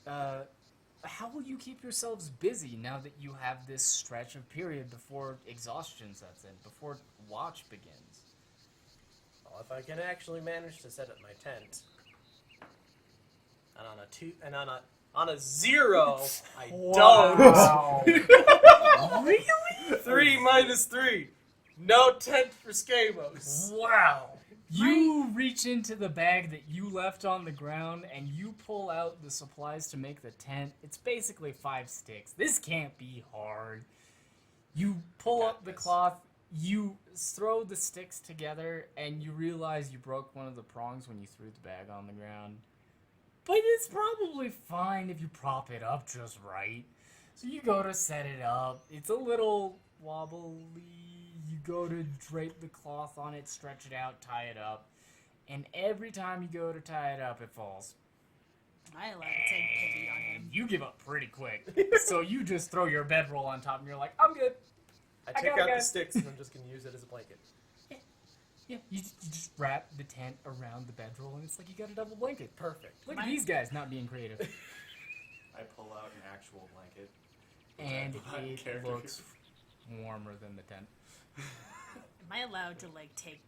How will you keep yourselves busy now that you have this stretch of period before exhaustion sets in, before watch begins? Well, if I can actually manage to set up my tent, and on a 0, I Wow. don't. Really? 3 minus 3. No tent for Skamos. Wow. You reach into the bag that you left on the ground and you pull out the supplies to make the tent. It's basically 5 sticks. This can't be hard. You pull Got up the this. cloth, you throw the sticks together, and you realize you broke one of the prongs when you threw the bag on the ground. But it's probably fine if you prop it up just right. So you go to set it up. It's a little wobbly. You go to drape the cloth on it, stretch it out, tie it up. And every time you go to tie it up, it falls. I allowed to take pity on And him. you give up pretty quick. So you just throw your bedroll on top and you're like, I'm good. I I take got it, out the guys. sticks and I'm just going to use it as a blanket. Yeah, you just wrap the tent around the bedroll and it's like you got a double blanket. Perfect. Look at these guys not being creative. I pull out an actual blanket. And Hot it character. looks warmer than the tent. Am I allowed to like take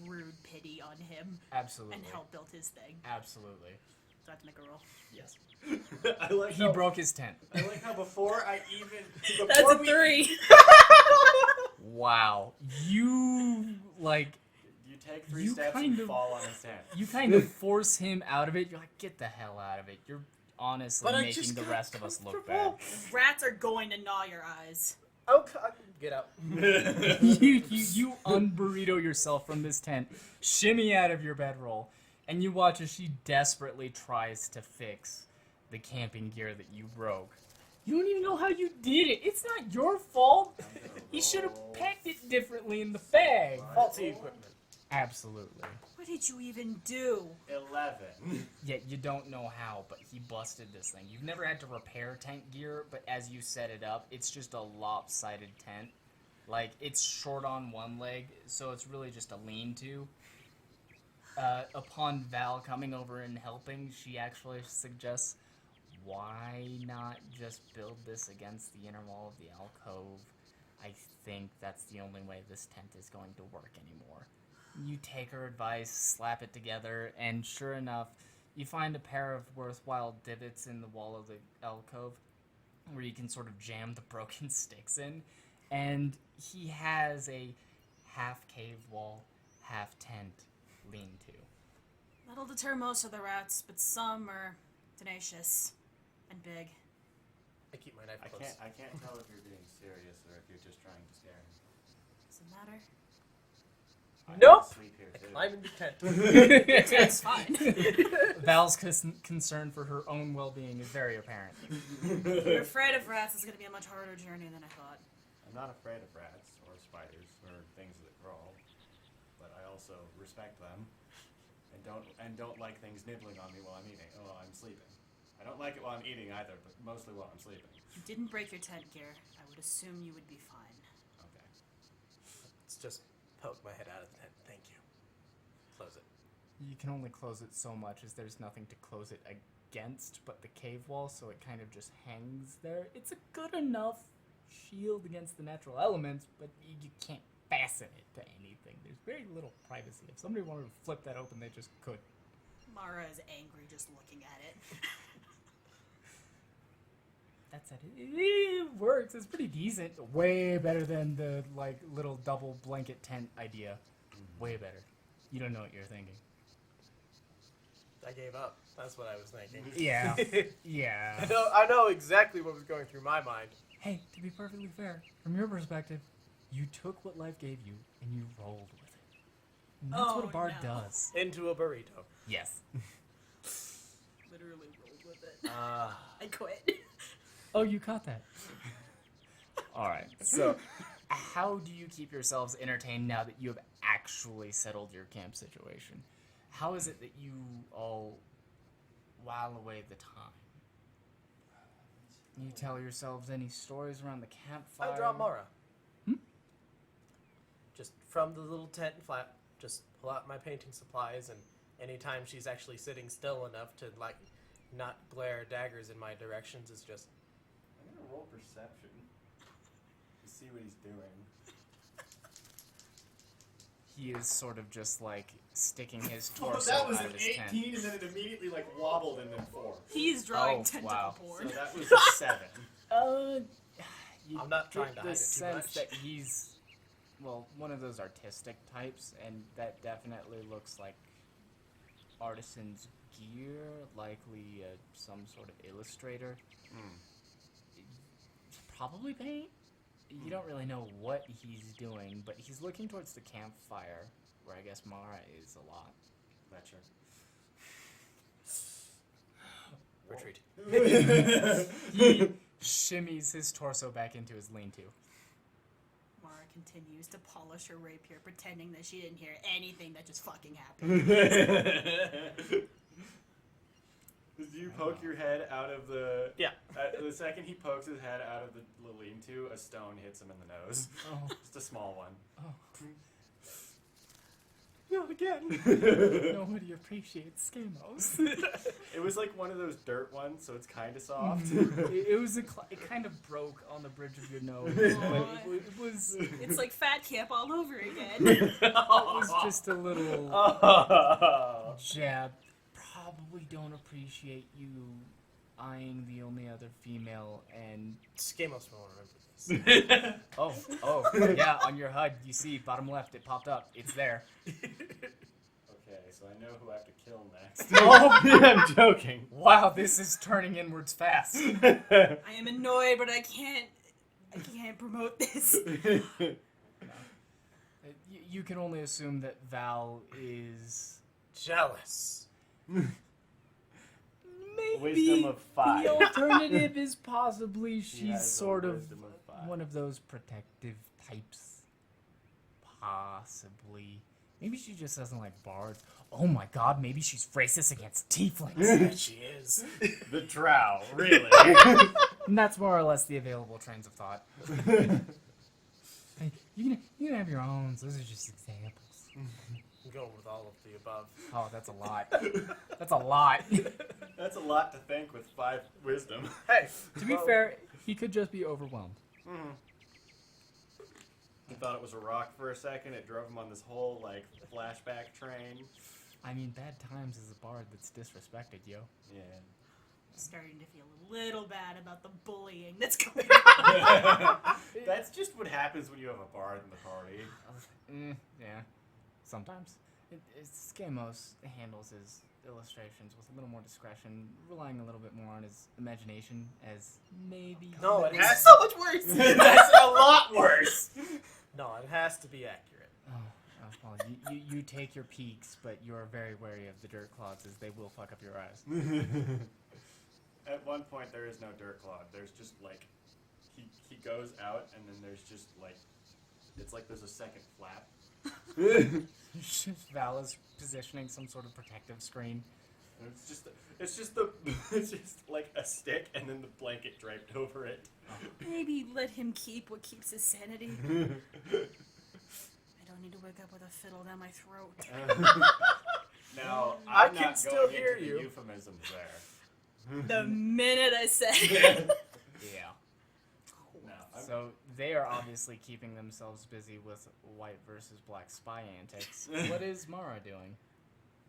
rude pity on him Absolutely. and help build his thing? Absolutely. Do I have to make a roll? Yes. I like He how, broke his tent. I like how before I even That's before a 3. Wow. You, like, you take 3 You steps kind and of- fall on his tent. you kind of force him out of it. You're like, get the hell out of it. You're honestly But I making just the got rest of us look bad. comfortable. Rats are going to gnaw your eyes. Okay, get out. you unburrito yourself from this tent, shimmy out of your bedroll, and you watch as she desperately tries to fix the camping gear that you broke. You don't even know how you did it. It's not your fault. You should have packed it differently in the bag. Faulty equipment. Absolutely. What did you even do? 11. Yet you don't know how, but he busted this thing. You've never had to repair tent gear, but as you set it up, it's just a lopsided tent. Like, it's short on one leg, so it's really just a lean-to. Upon Val coming over and helping, she actually suggests, why not just build this against the inner wall of the alcove? I think that's the only way this tent is going to work anymore. You take her advice, slap it together, and sure enough, you find a pair of worthwhile divots in the wall of the alcove where you can sort of jam the broken sticks in. And he has a half cave wall, half tent lean-to. That'll deter most of the rats, but some are tenacious. And big. I keep my knife close. I can't tell if you're being serious or if you're just trying to scare him. Does it matter? I Nope. sleep here I too. climb into tent. That's fine. Val's concern for her own well-being is very apparent. If you're afraid of rats, it's going to be a much harder journey than I thought. I'm not afraid of rats or spiders or things that crawl, but I also respect them and don't like things nibbling on me while I'm eating. Oh, I'm sleeping. I don't like it while I'm eating either, but mostly while I'm sleeping. If you didn't break your tent gear, I would assume you would be fine. Okay. Let's just poke my head out of the tent. Thank you. Close it. You can only close it so much as there's nothing to close it against but the cave wall, so it kind of just hangs there. It's a good enough shield against the natural elements, but you can't fasten it to anything. There's very little privacy. If somebody wanted to flip that open, they just could. Mara is angry just looking at it. That's it. It works. It's pretty decent. Way better than the little double blanket tent idea. Way better. You don't know what you're thinking. I gave up. That's what I was thinking. Yeah. Yeah. I know exactly what was going through my mind. Hey, to be perfectly fair, from your perspective, you took what life gave you and you rolled with it. And that's what a bard does. Into a burrito. Yes. Literally rolled with it. Ah. I quit. Oh, you caught that. All right. So, how do you keep yourselves entertained now that you have actually settled your camp situation? How is it that you all while away the time? You tell yourselves any stories around the campfire? I draw Mara. Just from the little tent and flap, just pull out my painting supplies, and anytime she's actually sitting still enough to not glare daggers in my directions, is just. I'm gonna roll perception to see what he's doing. He is sort of just sticking his torso out of his tent. and then it immediately wobbled and then 4. He's drawing Oh, tentacle wow. porn. So that was a 7. You I'm not trying get to the hide it too sense much. that he's, one of those artistic types, and that definitely looks like artisan's gear, likely some sort of illustrator. Probably paint. You don't really know what he's doing, but he's looking towards the campfire, where I guess Mara is a lot. Lecture. Retreat. He shimmies his torso back into his lean-to. Mara continues to polish her rapier, pretending that she didn't hear anything that just fucking happened. Did you poke your head out of the... Yeah. The second he pokes his head out of the lean-to, a stone hits him in the nose. Oh. Just a small one. Oh. Not again. Nobody appreciates Skamos. It was like one of those dirt ones, so it's kind of soft. it was it kind of broke on the bridge of your nose, but it was It's like fat camp all over again. it was just a little Oh. jab. Probably don't appreciate you eyeing the only other female and Skamos will remember this. oh yeah, on your HUD you see bottom left it popped up. It's there. Okay, so I know who I have to kill next. Oh, I'm joking. wow, this is turning inwards fast. I am annoyed, but I can't promote this. You can only assume that Val is Jealous. maybe Wisdom of 5. the alternative is possibly She she's has a sort of wisdom of 5. one of those protective types. Possibly. Maybe she just doesn't like bards. Oh my god, maybe she's racist against tieflings. She is. The drow, really. And that's more or less the available trains of thought. Hey, you can have your own. Those are just examples. I'm going with all of the above. Oh, that's a lot. That's a lot. That's a lot to think with 5 wisdom. Hey. To be fair, he could just be overwhelmed. He thought it was a rock for a second. It drove him on this whole, flashback train. I mean, bad times is a bard that's disrespected, yo. Yeah. Starting to feel a little bad about the bullying that's going on. That's just what happens when you have a bard in the party. Yeah, sometimes. Skamos handles his illustrations with a little more discretion, relying a little bit more on his imagination as maybe... No, it It's has so much worse! That's a lot worse. No, it has to be accurate. Well, you take your peeks, but you're very wary of the dirt clods as they will fuck up your eyes. At one point, there is no dirt clod. There's just like he goes out, and then there's just like it's like there's a second flap. Val is positioning some sort of protective screen. And it's just like a stick, and then the blanket draped over it. Maybe let him keep what keeps his sanity. I don't need to wake up with a fiddle down my throat. Now I I'm can not still going hear into you. the euphemisms there. The minute I said Yeah. No, So they are obviously keeping themselves busy with white versus black spy antics. What is Mara doing?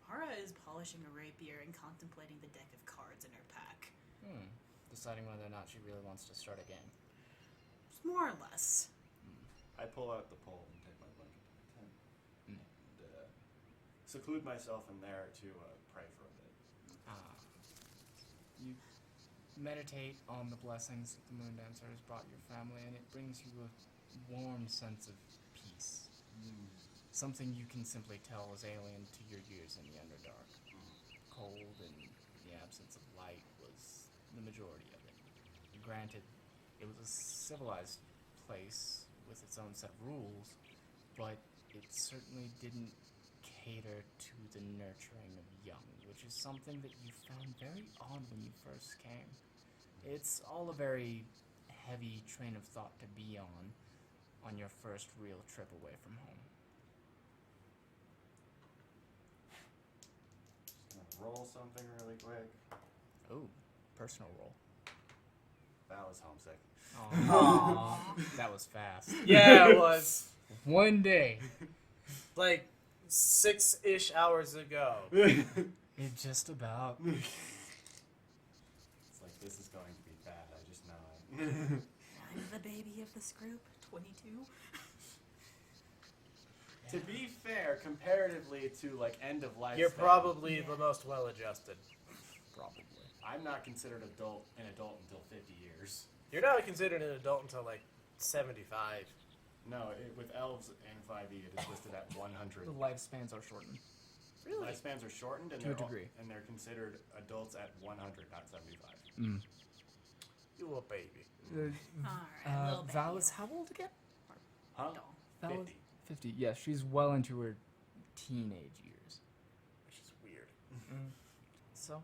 Mara is polishing a rapier and contemplating the deck of cards in her pack. Deciding whether or not she really wants to start a game. More or less. I pull out the pole and take my blanket to my tent and seclude myself in there to pray for a bit. You meditate on the blessings that the Moon Dancer has brought your family, and it brings you a warm sense of peace. Something you can simply tell is alien to your years in the Underdark. Cold and the absence of light was the majority of it. Granted, it was a civilized place with its own set of rules, but it certainly didn't cater to the nurturing of young, which is something that you found very odd when you first came. It's all a very heavy train of thought to be on your first real trip away from home. Just gonna roll something really quick. Oh, personal roll. Val is homesick. Aww. That was fast. Yeah, it was. One day. Like 6-ish hours ago. It just about. It's like, this is going to be bad, I just know it. I'm the baby of this group, 22. To be fair, comparatively to like end of life, You're probably the most well-adjusted. Probably. I'm not considered an adult until 50 years. You're not considered an adult until like 75. No, with elves and 5e, it is listed at 100. The lifespans are shortened. Really? Lifespans are shortened, and To a degree. and they're considered adults at 100, not 75. You little baby. Alright, little baby. Val is how old again? Huh? Doll. Val is 50. 50. Yeah, she's well into her teenage years. Which is weird. So,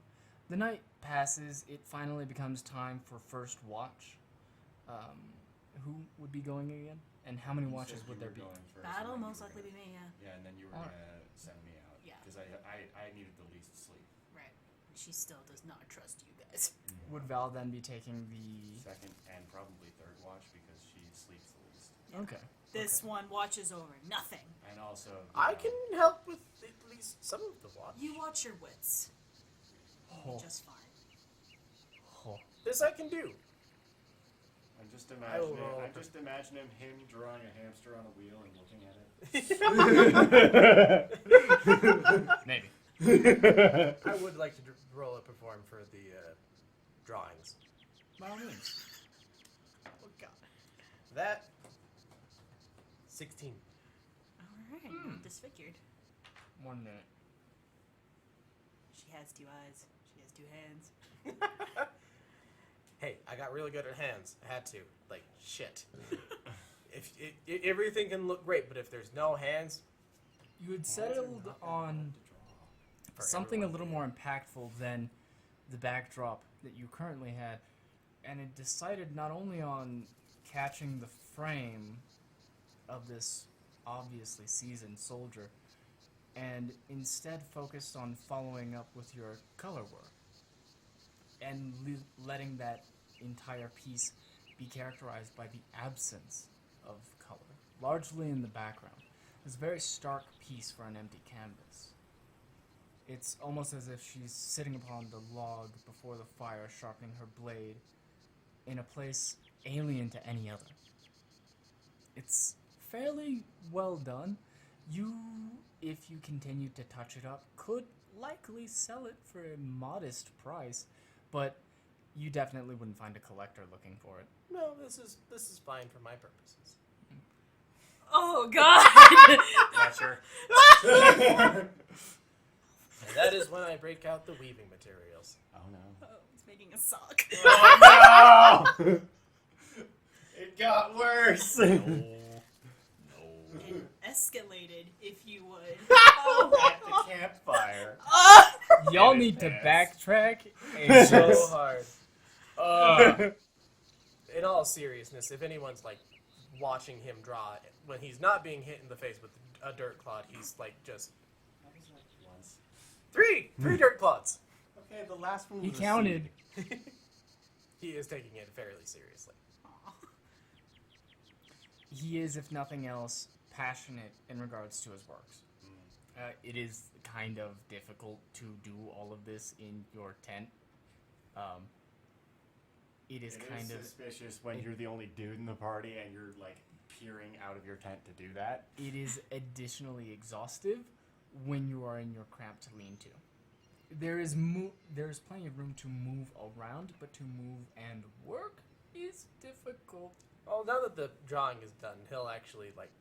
the night passes. It finally becomes time for first watch. Who would be going again? And how many You watches said would you there were be? going first, That'll and then most you were likely be gonna- me, yeah. Yeah, and then you were Alright. gonna send me out. Yeah. Because I needed the least sleep. Right. She still does not trust you guys. Would Val then be taking the... Second and probably third watch because she sleeps the least. Okay. This one watches over nothing. And also, I can help with at least some of the watch. You watch your wits. You'll Oh. be just fine. Oh. This I can do. I'm just I will roll. imagining him drawing a hamster on a wheel and looking at it. Maybe. I would like to roll a perform for the drawings. By all means. Oh god. That 16. Alright, not disfigured. 1 minute. She has 2 eyes. She has 2 hands. Hey, I got really good at hands. I had to. Like, shit. If everything can look great, but if there's no hands, You had Hands are settled not that on hard to draw. for something a everyone. little more impactful than the backdrop that you currently had, and it decided not only on catching the frame of this obviously seasoned soldier, and instead focused on following up with your color work, and letting that entire piece be characterized by the absence of color, largely in the background. It's a very stark piece for an empty canvas. It's almost as if she's sitting upon the log before the fire, sharpening her blade in a place alien to any other. It's fairly well done. You, if you continue to touch it up, could likely sell it for a modest price, but you definitely wouldn't find a collector looking for it. No, this is fine for my purposes. Oh, God! Yeah, sure. And that is when I break out the weaving materials. Oh no. Oh, it's making a sock. Oh no! It got worse. It escalated, if you would. At the campfire. Y'all It need to is. backtrack and So just hard. In all seriousness, if anyone's like watching him draw, when he's not being hit in the face with a dirt clod, he's like just Once. three dirt clods. Okay, the last one he was a counted. seed. He is taking it fairly seriously. He is, if nothing else, passionate in regards to his works. It is kind of difficult to do all of this in your tent. It is It kind is of suspicious when you're the only dude in the party and you're like peering out of your tent to do that. it is additionally exhaustive when you are in your cramped lean-to. There is plenty of room to move around, but to move and work is difficult. Well, now that the drawing is done, he'll actually like,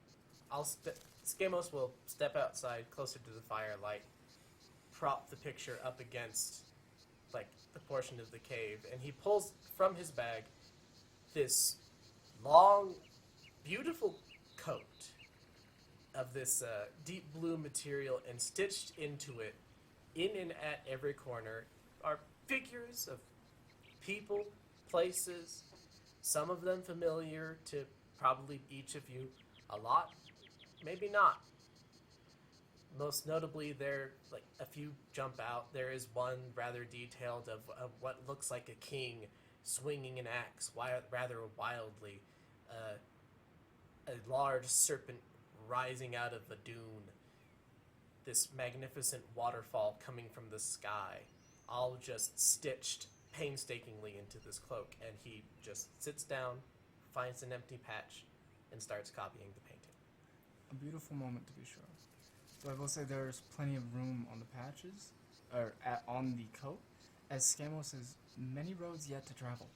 Skamos will step outside closer to the firelight, prop the picture up against like the portion of the cave, and he pulls from his bag this long, beautiful coat of this deep blue material, and stitched into it, in and at every corner, are figures of people, places, some of them familiar to probably each of you, a lot, maybe not. Most notably, there, like, a few jump out. There is one rather detailed of what looks like a king swinging an axe rather wildly. A large serpent rising out of a dune. This magnificent waterfall coming from the sky. All just stitched painstakingly into this cloak. And he just sits down, finds an empty patch, and starts copying the painting. A beautiful moment, to be sure. So I will say there's plenty of room on the patches, or on the coat, as Skamos has many roads yet to travel.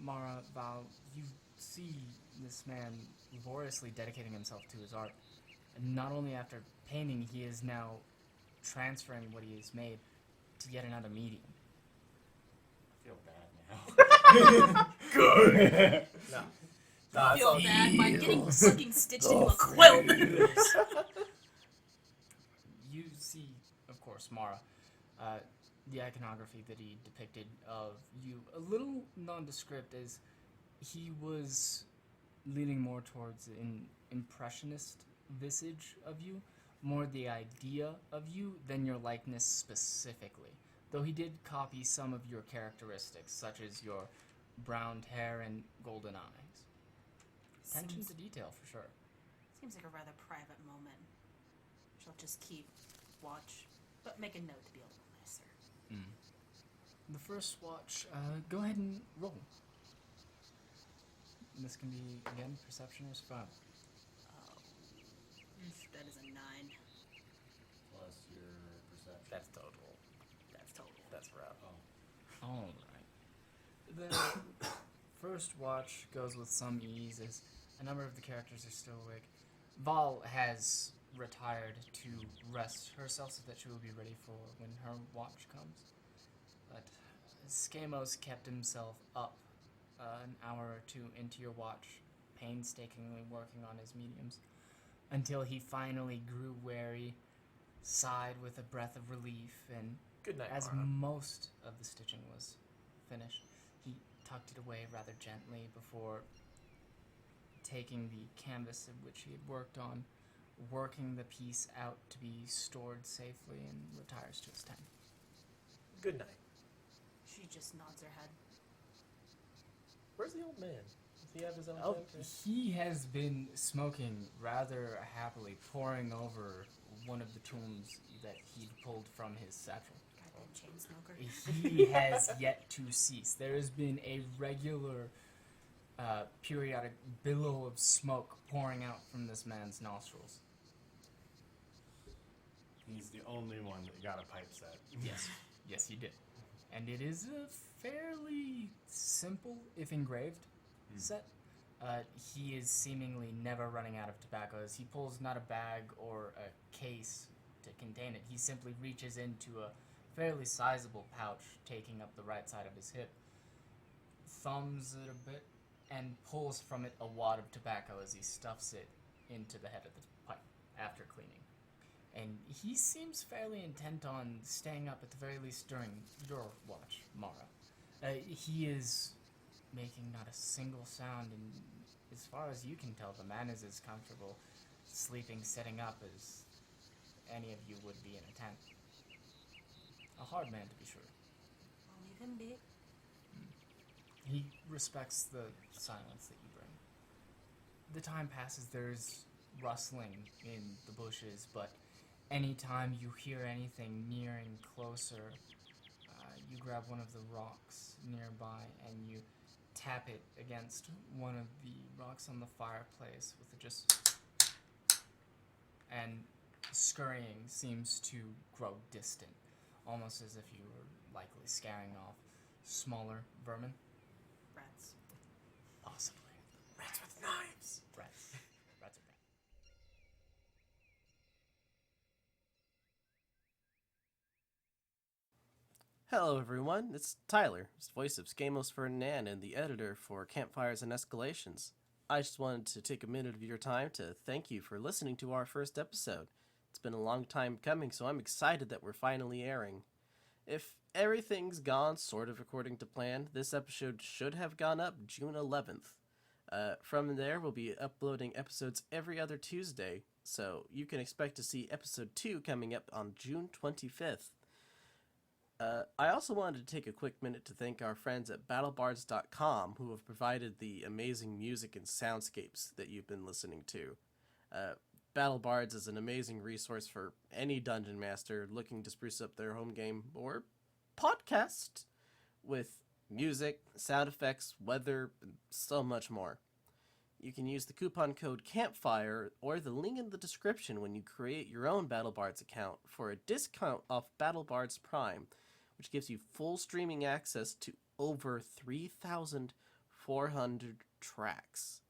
Mara, Val, you see this man laboriously dedicating himself to his art. And not only after painting, he is now transferring what he has made to yet another medium. I feel bad now. Good! No. I feel it's bad by getting fucking stitched into a quilt. You see, of course, Mara, the iconography that he depicted of you, a little nondescript, as he was leaning more towards an impressionist visage of you, more the idea of you than your likeness specifically. Though he did copy some of your characteristics, such as your brown hair and golden eyes. Attention to detail, for sure. Seems like a rather private moment. She'll just keep watch, but make a note to be a little nicer. The first watch, go ahead and roll. This can be, again, perception or survival. That is a 9. Plus your perception. That's total. That's total. That's rough. Alright. The first watch goes with some ease, as a number of the characters are still awake. Val has retired to rest herself so that she will be ready for when her watch comes. But Skamos kept himself up an hour or two into your watch, painstakingly working on his mediums, until he finally grew wary, sighed with a breath of relief, and Good night, as Mara. most of the stitching was finished, he tucked it away rather gently before taking the canvas of which he had worked on, working the piece out to be stored safely, and retires to his tent. Good night. She just nods her head. Where's the old man? Does he have his own Oh, tent? he has been smoking rather happily, poring over one of the tombs that he'd pulled from his satchel. Goddamn chain smoker. He has yet to cease. There has been a regular, periodic billow of smoke pouring out from this man's nostrils. He's the only one that got a pipe set. Yes. Yes, he did. And it is a fairly simple, if engraved, set. He is seemingly never running out of tobacco as he pulls not a bag or a case to contain it. He simply reaches into a fairly sizable pouch, taking up the right side of his hip, thumbs it a bit, and pulls from it a wad of tobacco as he stuffs it into the head of the pipe after cleaning. And he seems fairly intent on staying up at the very least during your watch, Mara. He is making not a single sound, and as far as you can tell, the man is as comfortable sleeping sitting up as any of you would be in a tent. A hard man, to be sure. I'll leave him be. He respects the silence that you bring. The time passes, there's rustling in the bushes, but anytime you hear anything nearing closer, you grab one of the rocks nearby and you tap it against one of the rocks on the fireplace with just... And scurrying seems to grow distant, almost as if you were likely scaring off smaller vermin. Rats. Possibly. Rats with knives. Rats. Rats are bad. Hello, everyone. It's Tyler, voice of Skamos Ferdinand and the editor for Campfires and Escalations. I just wanted to take a minute of your time to thank you for listening to our first episode. It's been a long time coming, so I'm excited that we're finally airing. If everything's gone sort of according to plan, this episode should have gone up June 11th. From there, we'll be uploading episodes every other Tuesday, so you can expect to see episode 2 coming up on June 25th. I also wanted to take a quick minute to thank our friends at battlebards.com who have provided the amazing music and soundscapes that you've been listening to. BattleBards is an amazing resource for any dungeon master looking to spruce up their home game or podcast with music, sound effects, weather, and so much more. You can use the coupon code CAMPFIRE or the link in the description when you create your own BattleBards account for a discount off BattleBards Prime, which gives you full streaming access to over 3,400 tracks.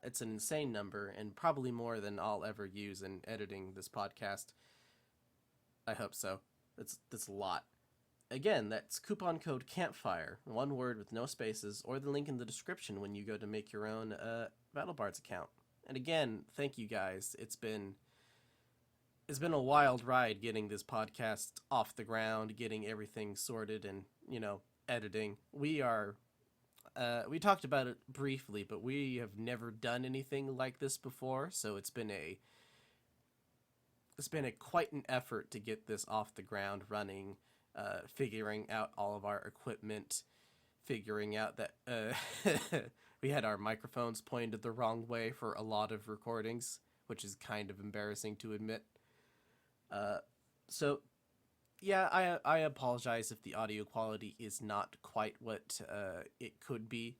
It's an insane number, and probably more than I'll ever use in editing this podcast. I hope so. That's a lot. Again, that's coupon code CAMPFIRE, one word with no spaces, or the link in the description when you go to make your own BattleBards account. And again, thank you guys. It's been a wild ride getting this podcast off the ground, getting everything sorted, and editing. We talked about it briefly, but we have never done anything like this before, so it's been quite an effort to get this off the ground running. Figuring out all of our equipment, figuring out that we had our microphones pointed the wrong way for a lot of recordings, which is kind of embarrassing to admit. So, yeah, I apologize if the audio quality is not quite what it could be,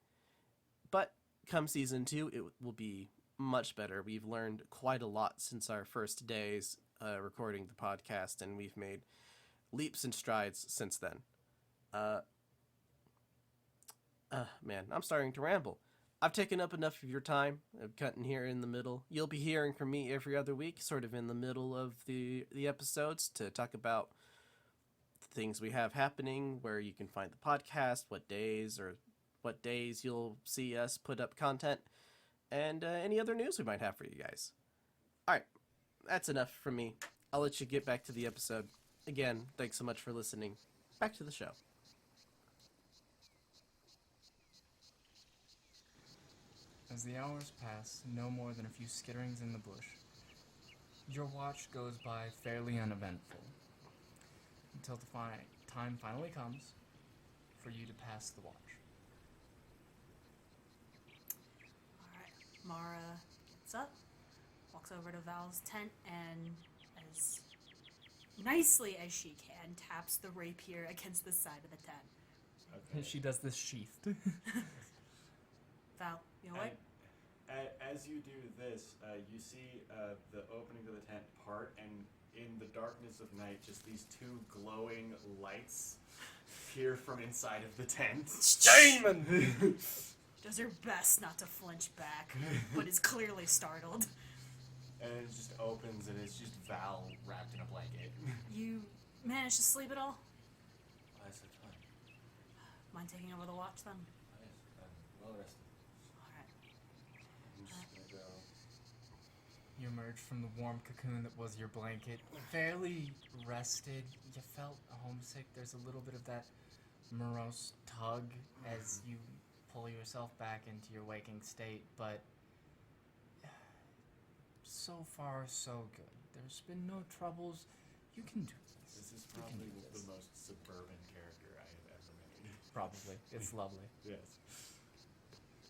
but come season 2, it will be much better. We've learned quite a lot since our first days recording the podcast, and we've made leaps and strides since then. Man, I'm starting to ramble. I've taken up enough of your time. I'm cutting here in the middle. You'll be hearing from me every other week, sort of in the middle of the episodes, to talk about the things we have happening, where you can find the podcast, what days you'll see us put up content, and any other news we might have for you guys. Alright, that's enough from me. I'll let you get back to the episode. Again, thanks so much for listening. Back to the show. As the hours pass, no more than a few skitterings in the bush, your watch goes by fairly uneventful, until the time finally comes for you to pass the watch. Alright. Mara gets up, walks over to Val's tent, and as nicely as she can, taps the rapier against the side of the tent. Okay. She does this sheathed. Val, you know what? As you do this, you see the opening to the tent part, and in the darkness of night, just these two glowing lights appear from inside of the tent. Damon! Does her best not to flinch back, but is clearly startled. And it just opens, and it's just Val wrapped in a blanket. You managed to sleep at all? I slept fine. Mind taking over the watch then? Yes, I'm well rested. Alright. I'm just gonna go. You emerged from the warm cocoon that was your blanket, fairly rested. You felt homesick. There's a little bit of that morose tug as you pull yourself back into your waking state, but so far so good. There's been no troubles. You can do this. This is You can probably do this. the most suburban character I have ever made. Probably. It's lovely. Yes.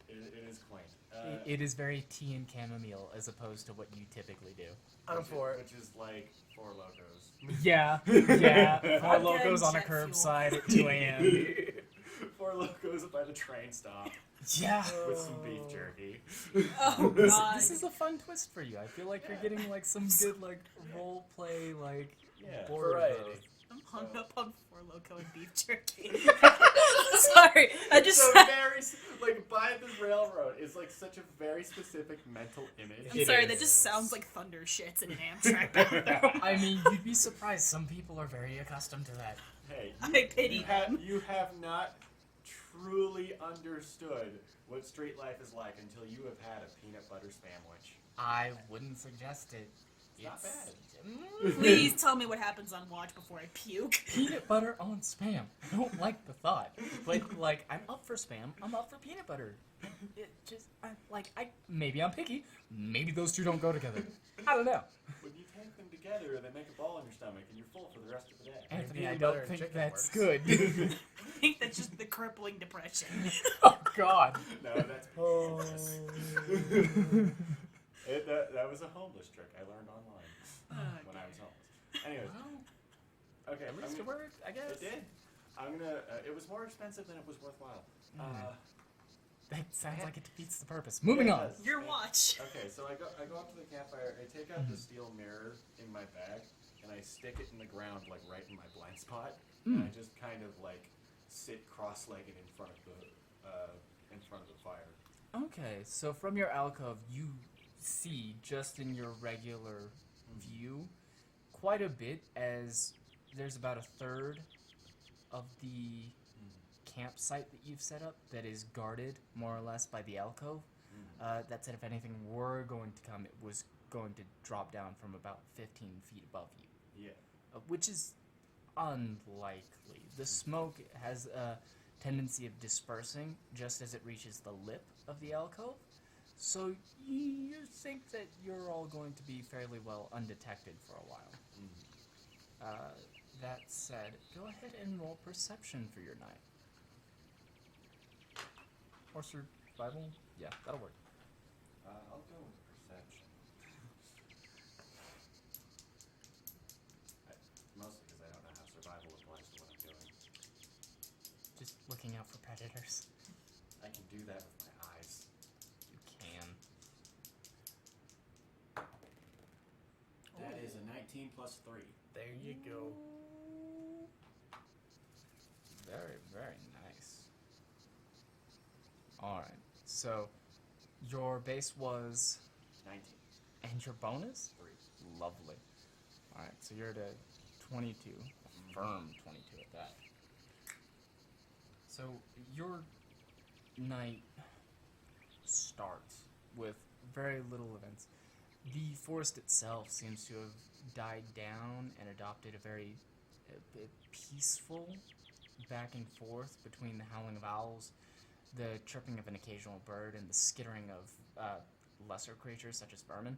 It is quaint. It is very tea and chamomile as opposed to what you typically do. I'm for it. Which is like Four Locos. Yeah, yeah. Four Vodka locos and on a jet fuel. curbside at 2 a.m. Four Locos by the train stop Yeah. with some beef jerky. Oh god. This is a fun twist for you. I feel like you're getting like some good like role play like Yeah. board Variety. growth. I'm hung up on Four Loko and beef jerky. Sorry, I just. So very, like, by the railroad is like such a very specific mental image. I'm sorry, that just sounds like thunder shits in an Amtrak bathroom. I mean, you'd be surprised. Some people are very accustomed to that. Hey, I pity them. you have not truly understood what street life is like until you have had a peanut butter sandwich. I wouldn't suggest it. It's not bad. Please tell me what happens on watch before I puke. Peanut butter on Spam. I don't like the thought, but like I'm up for Spam. I'm up for peanut butter. It just maybe I'm picky. Maybe those two don't go together. I don't know. When you take them together, they make a ball in your stomach, and you're full for the rest of the day. Anthony, peanut I butter don't and think chicken that's works. good. I think that's just the crippling depression. Oh God. No, that's Oh. that was a homeless trick I learned online when I was homeless. Anyways, okay, At least it worked, I guess. It did. I'm gonna. It was more expensive than it was worthwhile. That sounds like it defeats the purpose. Moving Yeah, on. it does. Your watch. Okay, so I go up to the campfire. I take out the steel mirror in my bag, and I stick it in the ground, like right in my blind spot. And I just kind of like sit cross-legged in front of the fire. Okay, so from your alcove, you see just in your regular view quite a bit, as there's about a third of the campsite that you've set up that is guarded more or less by the alcove. That said, if anything were going to come, it was going to drop down from about 15 feet above you. Yeah. Which is unlikely. The smoke has a tendency of dispersing just as it reaches the lip of the alcove. So you think that you're all going to be fairly well undetected for a while. That said, go ahead and roll perception for your night. Or survival? Yeah, that'll work. I'll go with perception. Mostly because I don't know how survival applies to what I'm doing. Just looking out for predators. I can do that with my eyes. You can. That is a 19 plus 3. There you go. Very, very nice. Alright, so your base was 19. and your bonus? 3. Lovely. Alright, so you're at a 22. A firm 22 at that. So your night starts with very little events. The forest itself seems to have died down and adopted a very peaceful back and forth between the howling of owls, the chirping of an occasional bird, and the skittering of lesser creatures such as vermin.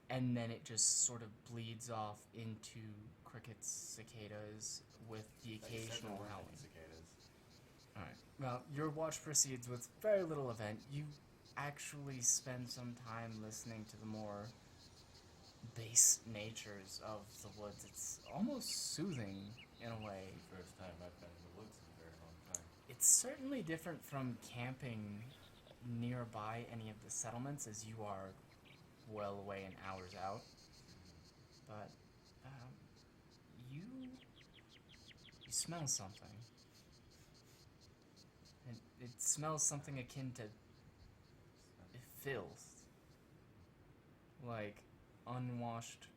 And then it just sort of bleeds off into crickets, cicadas, with the occasional howling. Cicadas. Alright. Well, your watch proceeds with very little event. You actually spend some time listening to the more base natures of the woods. It's almost soothing in a way. First time I've been in the woods in a very long time. It's certainly different from camping nearby any of the settlements, as you are well away and hours out. but you smell something. And it smells something akin to filth, like unwashed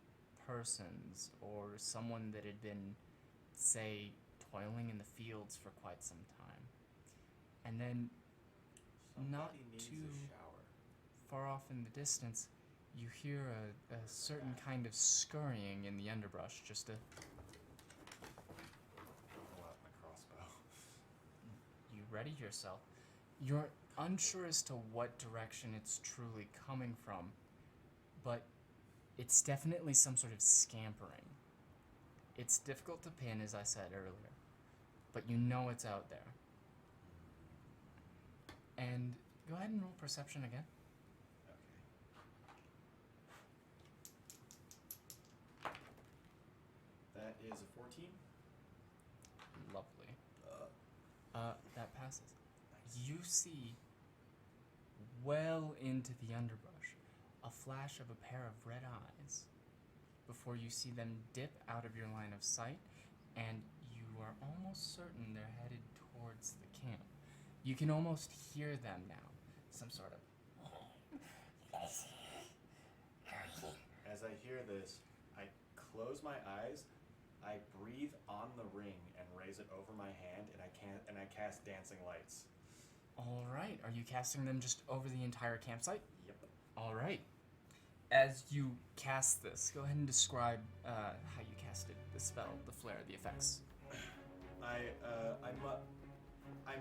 persons or someone that had been, say, toiling in the fields for quite some time. And then, not Somebody needs too a shower. far off in the distance, you hear a certain kind of scurrying in the underbrush, just a... Pull out my crossbow. You ready yourself. You're unsure as to what direction it's truly coming from, but it's definitely some sort of scampering. It's difficult to pin, as I said earlier, but you know it's out there. And go ahead and roll perception again. Okay. That is a 14. Lovely. That passes. You see, well into the underbrush, a flash of a pair of red eyes before you see them dip out of your line of sight, and you are almost certain they're headed towards the camp. You can almost hear them now. Some sort of... As I hear this, I close my eyes, I breathe on the ring and raise it over my hand, and I cast dancing lights. All right. Are you casting them just over the entire campsite? Yep. All right. As you cast this, go ahead and describe how you casted the spell, the flare, the effects. I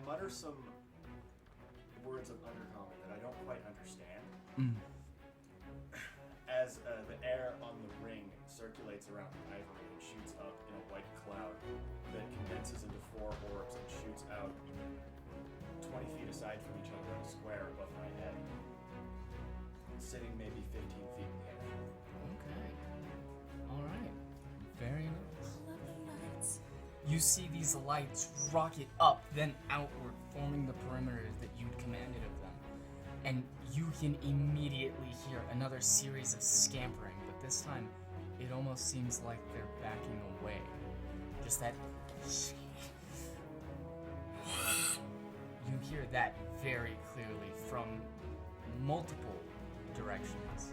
mutter some words of Undercommon that I don't quite understand. As the air on the ring circulates around the ivory and shoots up in a white cloud that condenses into 4 orbs and shoots out 20 feet aside from each other in a square above my head, sitting maybe 15 feet in the air. Okay. All right. Very nice. Lovely lights. You see these lights rocket up, then outward, forming the perimeter that you'd commanded of them. And you can immediately hear another series of scampering, but this time it almost seems like they're backing away. Just that... You hear that very clearly from multiple directions.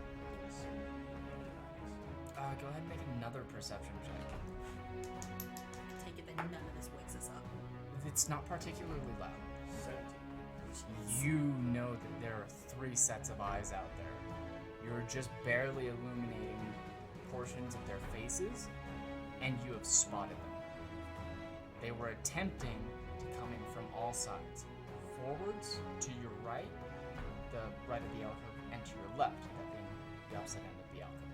Go ahead and make another perception check. Take it that none of this wakes us up. It's not particularly loud. 17. You know that there are 3 sets of eyes out there. You're just barely illuminating portions of their faces, and you have spotted them. They were attempting to come in from all sides. Forwards, to your right, the right of the alcove, and to your left, that being the opposite end of the alcove.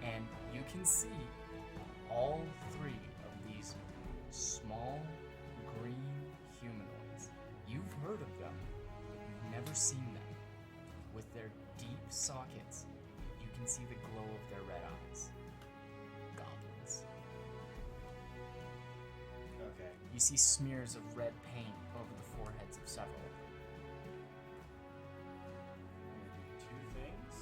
And you can see all 3 of these small, green humanoids. You've heard of them, but you've never seen them. With their deep sockets, you can see the glow of their red eyes. Goblins. Okay. You see smears of red paint over the foreheads of several of them. I'm gonna do 2 things.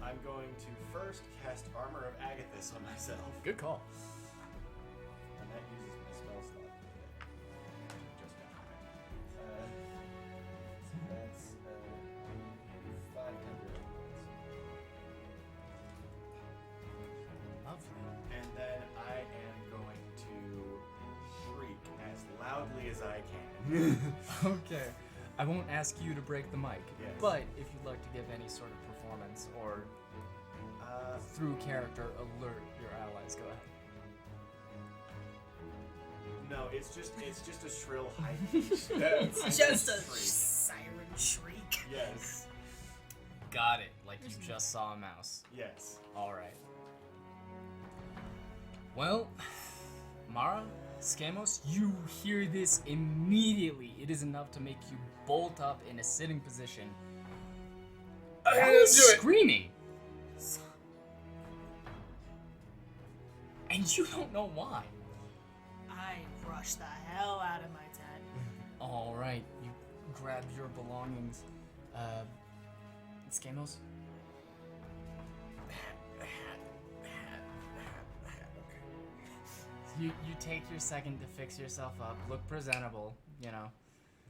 I'm going to first cast Armor of Agathis on myself. Good call. And that uses my spell slot. Just got it. So that's 500 points. Lovely. And then I am going to shriek as loudly as I can. Okay. I won't ask you to break the mic, Yes. but if you'd like to give any sort of performance or through character alert your allies, go ahead. No, it's just a shrill high pitch. It's just a siren shriek. Yes. Got it. Like you just saw a mouse. Yes. All right. Well, Mara, Skamos, you hear this immediately. It is enough to make you bolt up in a sitting position. Screaming. And you don't know why. I rushed the hell out of my tent. All right, you grab your belongings. Skamos, You take your second to fix yourself up, look presentable, you know.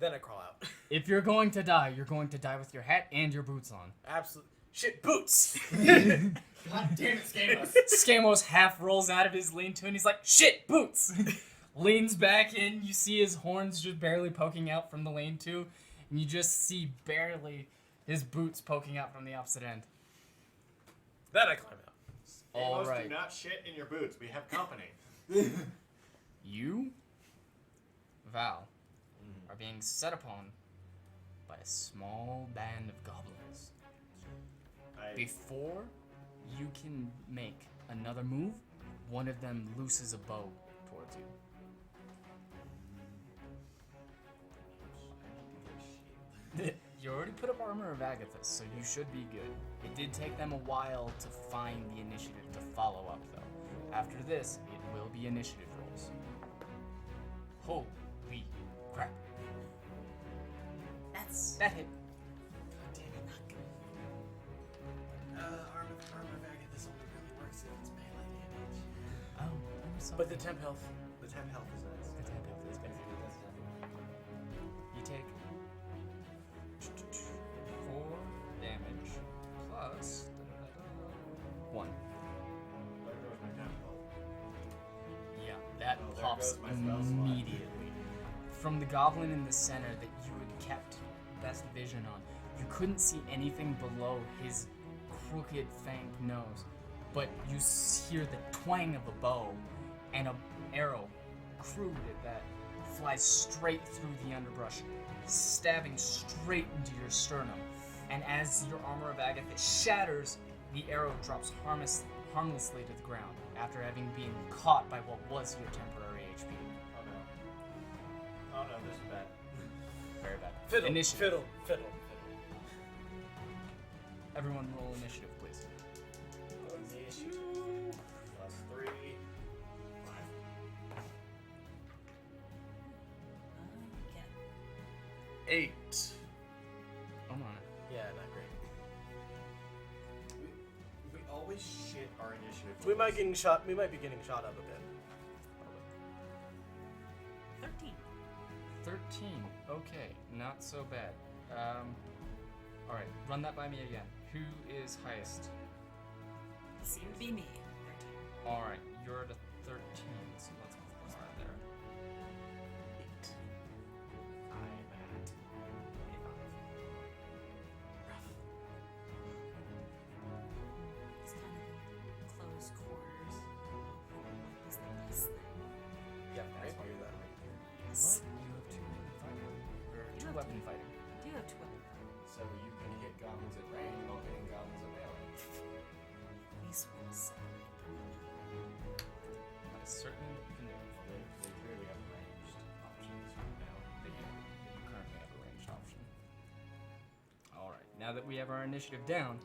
Then I crawl out. If you're going to die, you're going to die with your hat and your boots on. Absolutely. Shit, boots! God damn it, Scamos. Scamos half rolls out of his lean-to and he's like, shit, boots! Leans back in, you see his horns just barely poking out from the lean-to, and you just see barely his boots poking out from the opposite end. Then I climb out. All Scamos, right. do not shit in your boots. We have company. You, Val, are being set upon by a small band of goblins. Before you can make another move, one of them looses a bow towards you. You already put up Armor of Agathis, so you should be good. It did take them a while to find the initiative to follow up, though. After this, it will be initiative rolls. Holy crap. That hit. Damn it, not good. Armor of Agathis only really works if it's melee damage. Oh, I'm sorry. But the temp health. The temp health is nice. The temp health is better. You take 4 damage plus 1. There goes my temp health. Yeah, that Oh, there pops goes my spell slot. immediately. From the goblin in the center that you had kept best vision on, you couldn't see anything below his crooked fanged nose, but you hear the twang of a bow and an arrow crude at that flies straight through the underbrush, stabbing straight into your sternum. And as your Armor of Agathis shatters, the arrow drops harmlessly to the ground after having been caught by what was your temporary HP. Oh no. Oh no, this is bad. Very bad. Fiddle, Initiative. fiddle. Everyone roll initiative, please. Initiative. Plus 3. 5. Okay. 8. Oh my. Yeah, not great. We always shit our initiative. We might be getting shot up a bit. 13. 13. Okay, not so bad. Alright, run that by me again. Who is highest? Seemed to be me. 13. Alright, you're at a 13, so let's plus that there. 8. I'm at 25. It's kind of in close quarters. What was the best thing? Yeah, That's why right? you're that way. Yes. You have 2 weapon fighting. Or You 2 have weapon fighting. I do have 2 weapon fighting. So you can hit goblins at range while hitting goblins at melee. At least once. That is certainly what you can do. They clearly have ranged options now. That you currently have a ranged option. Alright, now that we have our initiative down,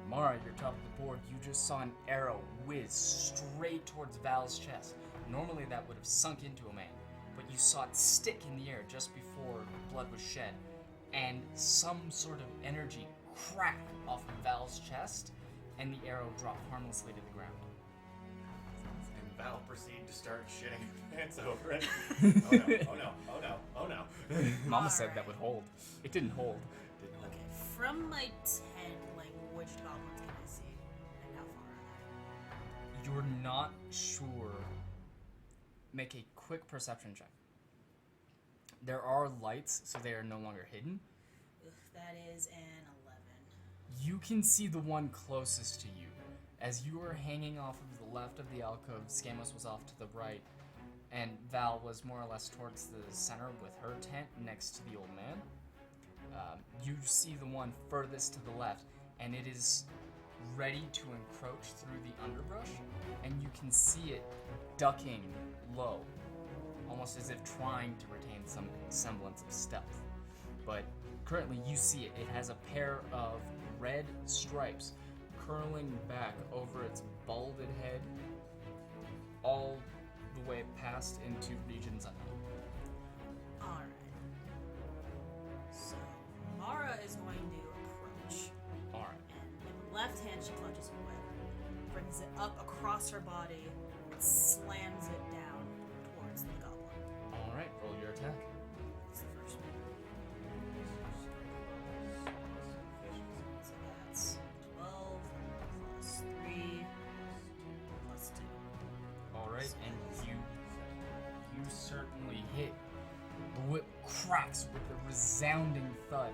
Mara, you're top of the board. You just saw an arrow whiz straight towards Val's chest. Normally that would have sunk into a man, but you saw it stick in the air just before blood was shed, and some sort of energy crack off of Val's chest, and the arrow dropped harmlessly to the ground. And Val proceed to start shitting her pants over it. Oh no, oh no, oh no, oh no. Mama said that would hold. It didn't hold. Didn't hold. Okay, from my 10, like, which goblins can I see? And how far are they? You're not sure. Make a quick perception check. There are lights, so they are no longer hidden. Ugh, that is an 11. You can see the one closest to you. As you were hanging off of the left of the alcove, Scamos was off to the right, and Val was more or less towards the center with her tent next to the old man. You see the one furthest to the left, and it is ready to encroach through the underbrush, and you can see it ducking low, almost as if trying to retain some semblance of stealth. But currently you see it. It has a pair of red stripes curling back over its balded head all the way past into regions unknown. Alright. So, Mara is going to approach. Alright. And in the left hand, she clutches a whip, brings it up across her body, and slams it down cracks with a resounding thud,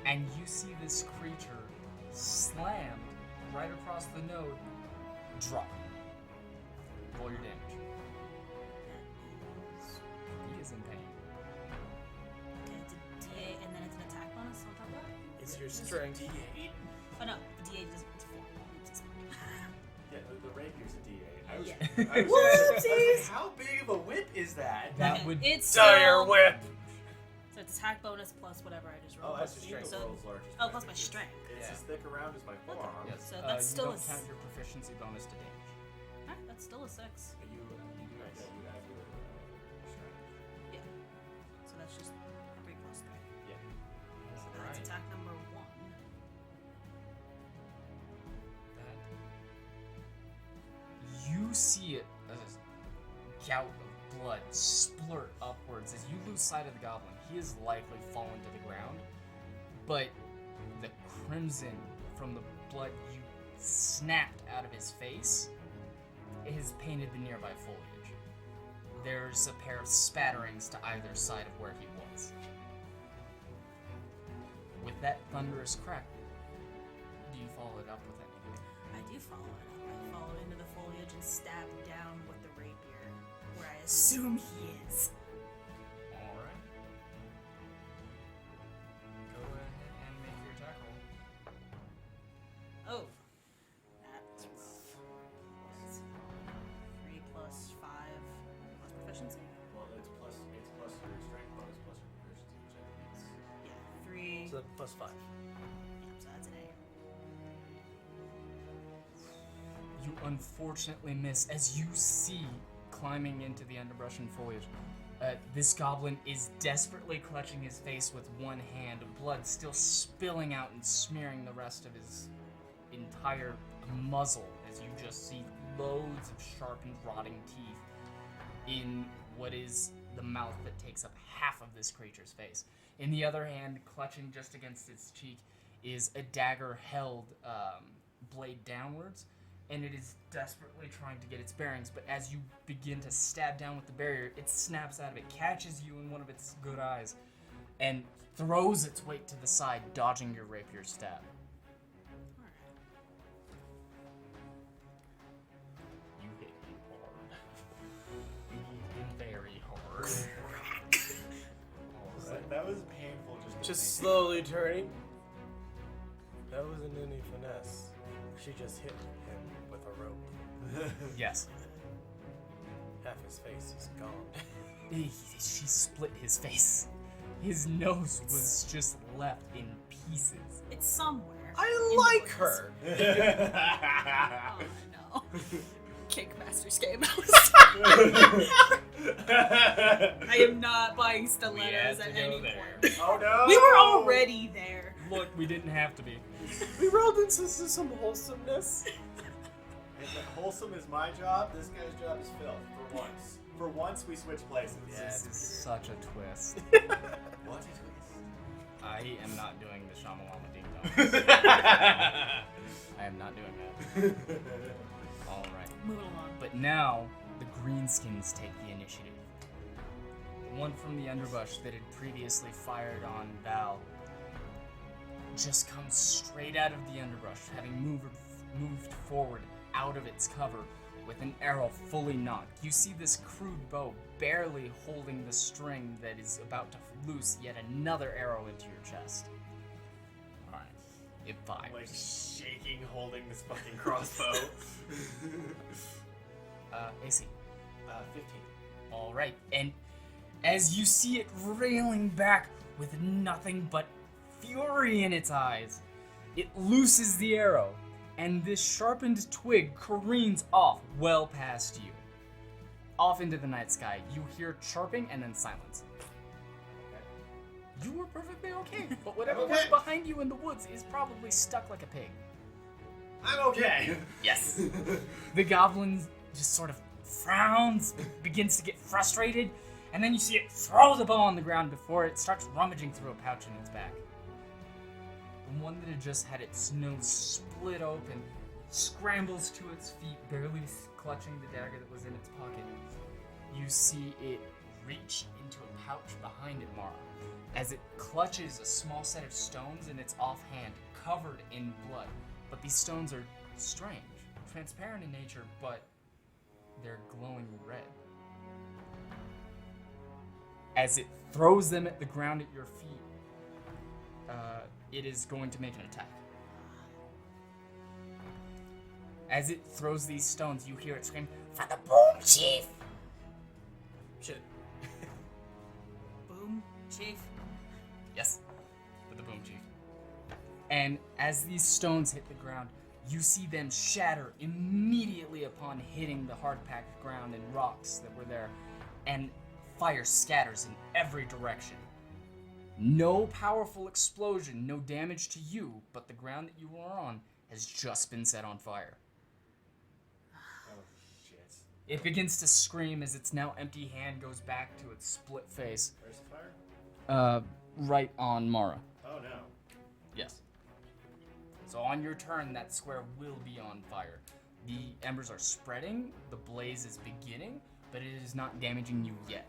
and you see this creature slammed right across the node, drop. Roll your damage. He is in pain. Okay, it's a D8 and then it's an attack bonus on top of that? Is your strength D8. Oh no, the D8 doesn't, it's 4. Oops. Yeah, the rapier's a D8. I was, Yeah. I was like, Whoopsies! how big of a whip is that? That Okay, would it's dire still- whip? So it's attack bonus plus whatever I just Oh, rolled. that's just strength. the So, world's largest. oh, plus my raptor. strength. It's Yeah. as thick around as my forearm. Yes. So that's you still don't a count your proficiency bonus to damage. Alright, that's still a 6. But you do have your strength. Yeah. So that's just 3 plus 3. Yeah. So that's Alright. attack number 1. You see it as a gout of blood splurt upwards as you lose sight of the goblin. He has likely fallen to the ground, but the crimson from the blood you snapped out of his face has painted the nearby foliage. There's a pair of spatterings to either side of where he was. With that thunderous crack, do you follow it up with anything? I do follow it up. I follow into the foliage and stab down with the rapier, where I assume he is. Alright. Go ahead and make your attack roll. Oh. That's rough. Let's see. 3 plus 5 plus proficiency? Well, it's plus your strength bonus plus your proficiency, which I think is. Yeah, 3. So that's plus 5. Yeah, so that's an 8. You unfortunately miss as you see climbing into the underbrush and foliage. This goblin is desperately clutching his face with one hand, blood still spilling out and smearing the rest of his entire muzzle as you just see loads of sharpened, rotting teeth in what is the mouth that takes up half of this creature's face. In the other hand, clutching just against its cheek, is a dagger held blade downwards, and it is desperately trying to get its bearings, but as you begin to stab down with the barrier, it snaps out of it, catches you in one of its good eyes, and throws its weight to the side, dodging your rapier stab. Alright. You hit him hard. You hit him very hard. That was painful. Just slowly turning. That wasn't any finesse. She just hit him with a rope. Yes. Half his face is gone. She split his face. His nose was just left in pieces. It's somewhere. I in like the her. woods. Oh no. Kickmaster's game house. I am not buying stilettos at any point. Oh no! We were already there. Look, we didn't have to be. We rolled into some wholesomeness. If wholesome is my job, this guy's job is filth. For once. For once, we switch places. This is such a twist. What a twist. I am not doing the Shamalama Ding Dong. I am not doing that. Alright. Moving along. But now, the Greenskins take the initiative. One from the underbrush that had previously fired on Val just comes straight out of the underbrush, having moved forward out of its cover with an arrow fully knocked. You see this crude bow barely holding the string that is about to loose yet another arrow into your chest. Alright, it fires. Like shaking, holding this fucking crossbow. AC. 15. Alright, and as you see it railing back with nothing but fury in its eyes, it looses the arrow, and this sharpened twig careens off well past you. Off into the night sky. You hear chirping and then silence. You were perfectly okay, but whatever was Okay. behind you in the woods is probably stuck like a pig. I'm okay. Yes. The goblin just sort of frowns, begins to get frustrated, and then you see it throw the bow on the ground before it starts rummaging through a pouch in its back. The one that had just had its nose split open scrambles to its feet, barely clutching the dagger that was in its pocket. You see it reach into a pouch behind it, Mara, as it clutches a small set of stones in its offhand, covered in blood. But these stones are strange, transparent in nature, but they're glowing red. As it throws them at the ground at your feet, it is going to make an attack. As it throws these stones, you hear it scream, "For the boom, Chief!" Shit. Boom, Chief. Yes, for the boom, Chief. And as these stones hit the ground, you see them shatter immediately upon hitting the hard-packed ground and rocks that were there, and fire scatters in every direction. No powerful explosion, no damage to you, but the ground that you are on has just been set on fire. Oh, shit. It begins to scream as its now empty hand goes back to its split face. Where's the fire? Right on Mara. Oh, no. Yes. So on your turn, that square will be on fire. The embers are spreading, the blaze is beginning, but it is not damaging you yet.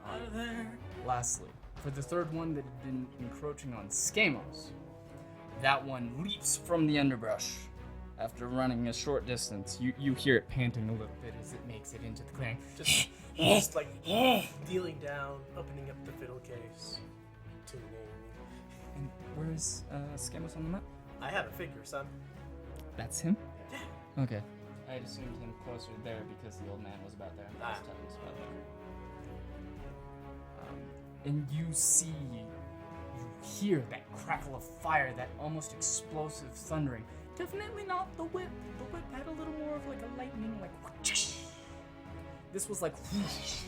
Out of there. Lastly, for the third one that had been encroaching on Skamos, that one leaps from the underbrush. After running a short distance, you hear it panting a little bit as it makes it into the clearing. Just like dealing down, opening up the fiddle case, tuning. And where's Skamos on the map? I have a figure, son. That's him? Okay. I had assumed him closer there because the old man was about there. And the Ah. Tut was about there. And you hear that crackle of fire, that almost explosive thundering. Definitely not the whip. The whip had a little more of like a lightning, like whoosh. This was like whoosh.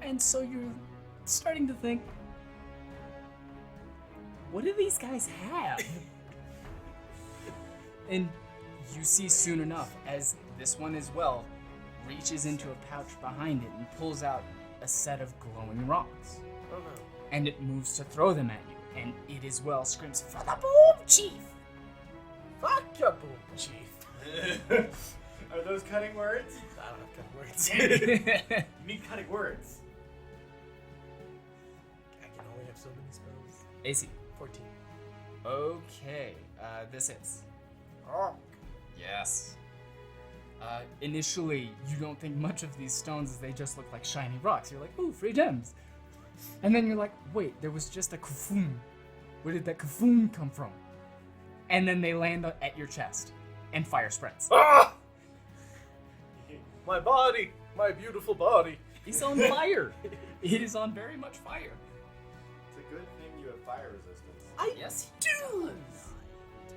And so you're starting to think, what do these guys have? And you see soon enough as this one as well reaches into a pouch behind it and pulls out a set of glowing rocks. Oh no. And it moves to throw them at you. And it as well screams, "For the boom, Chief!" Fuck your boom, Chief. Are those cutting words? I don't have good words. You need cutting words. I can only have so many spells. AC. 14. Okay, this hits. Yes. Initially, you don't think much of these stones as they just look like shiny rocks. You're like, ooh, free gems. And then you're like, wait, there was just a kafum. Where did that kafum come from? And then they land at your chest, and fire spreads. Ah! My body! My beautiful body! It's on fire. It is on very much fire. It's a good thing you have fire resistance. Yes, Dude.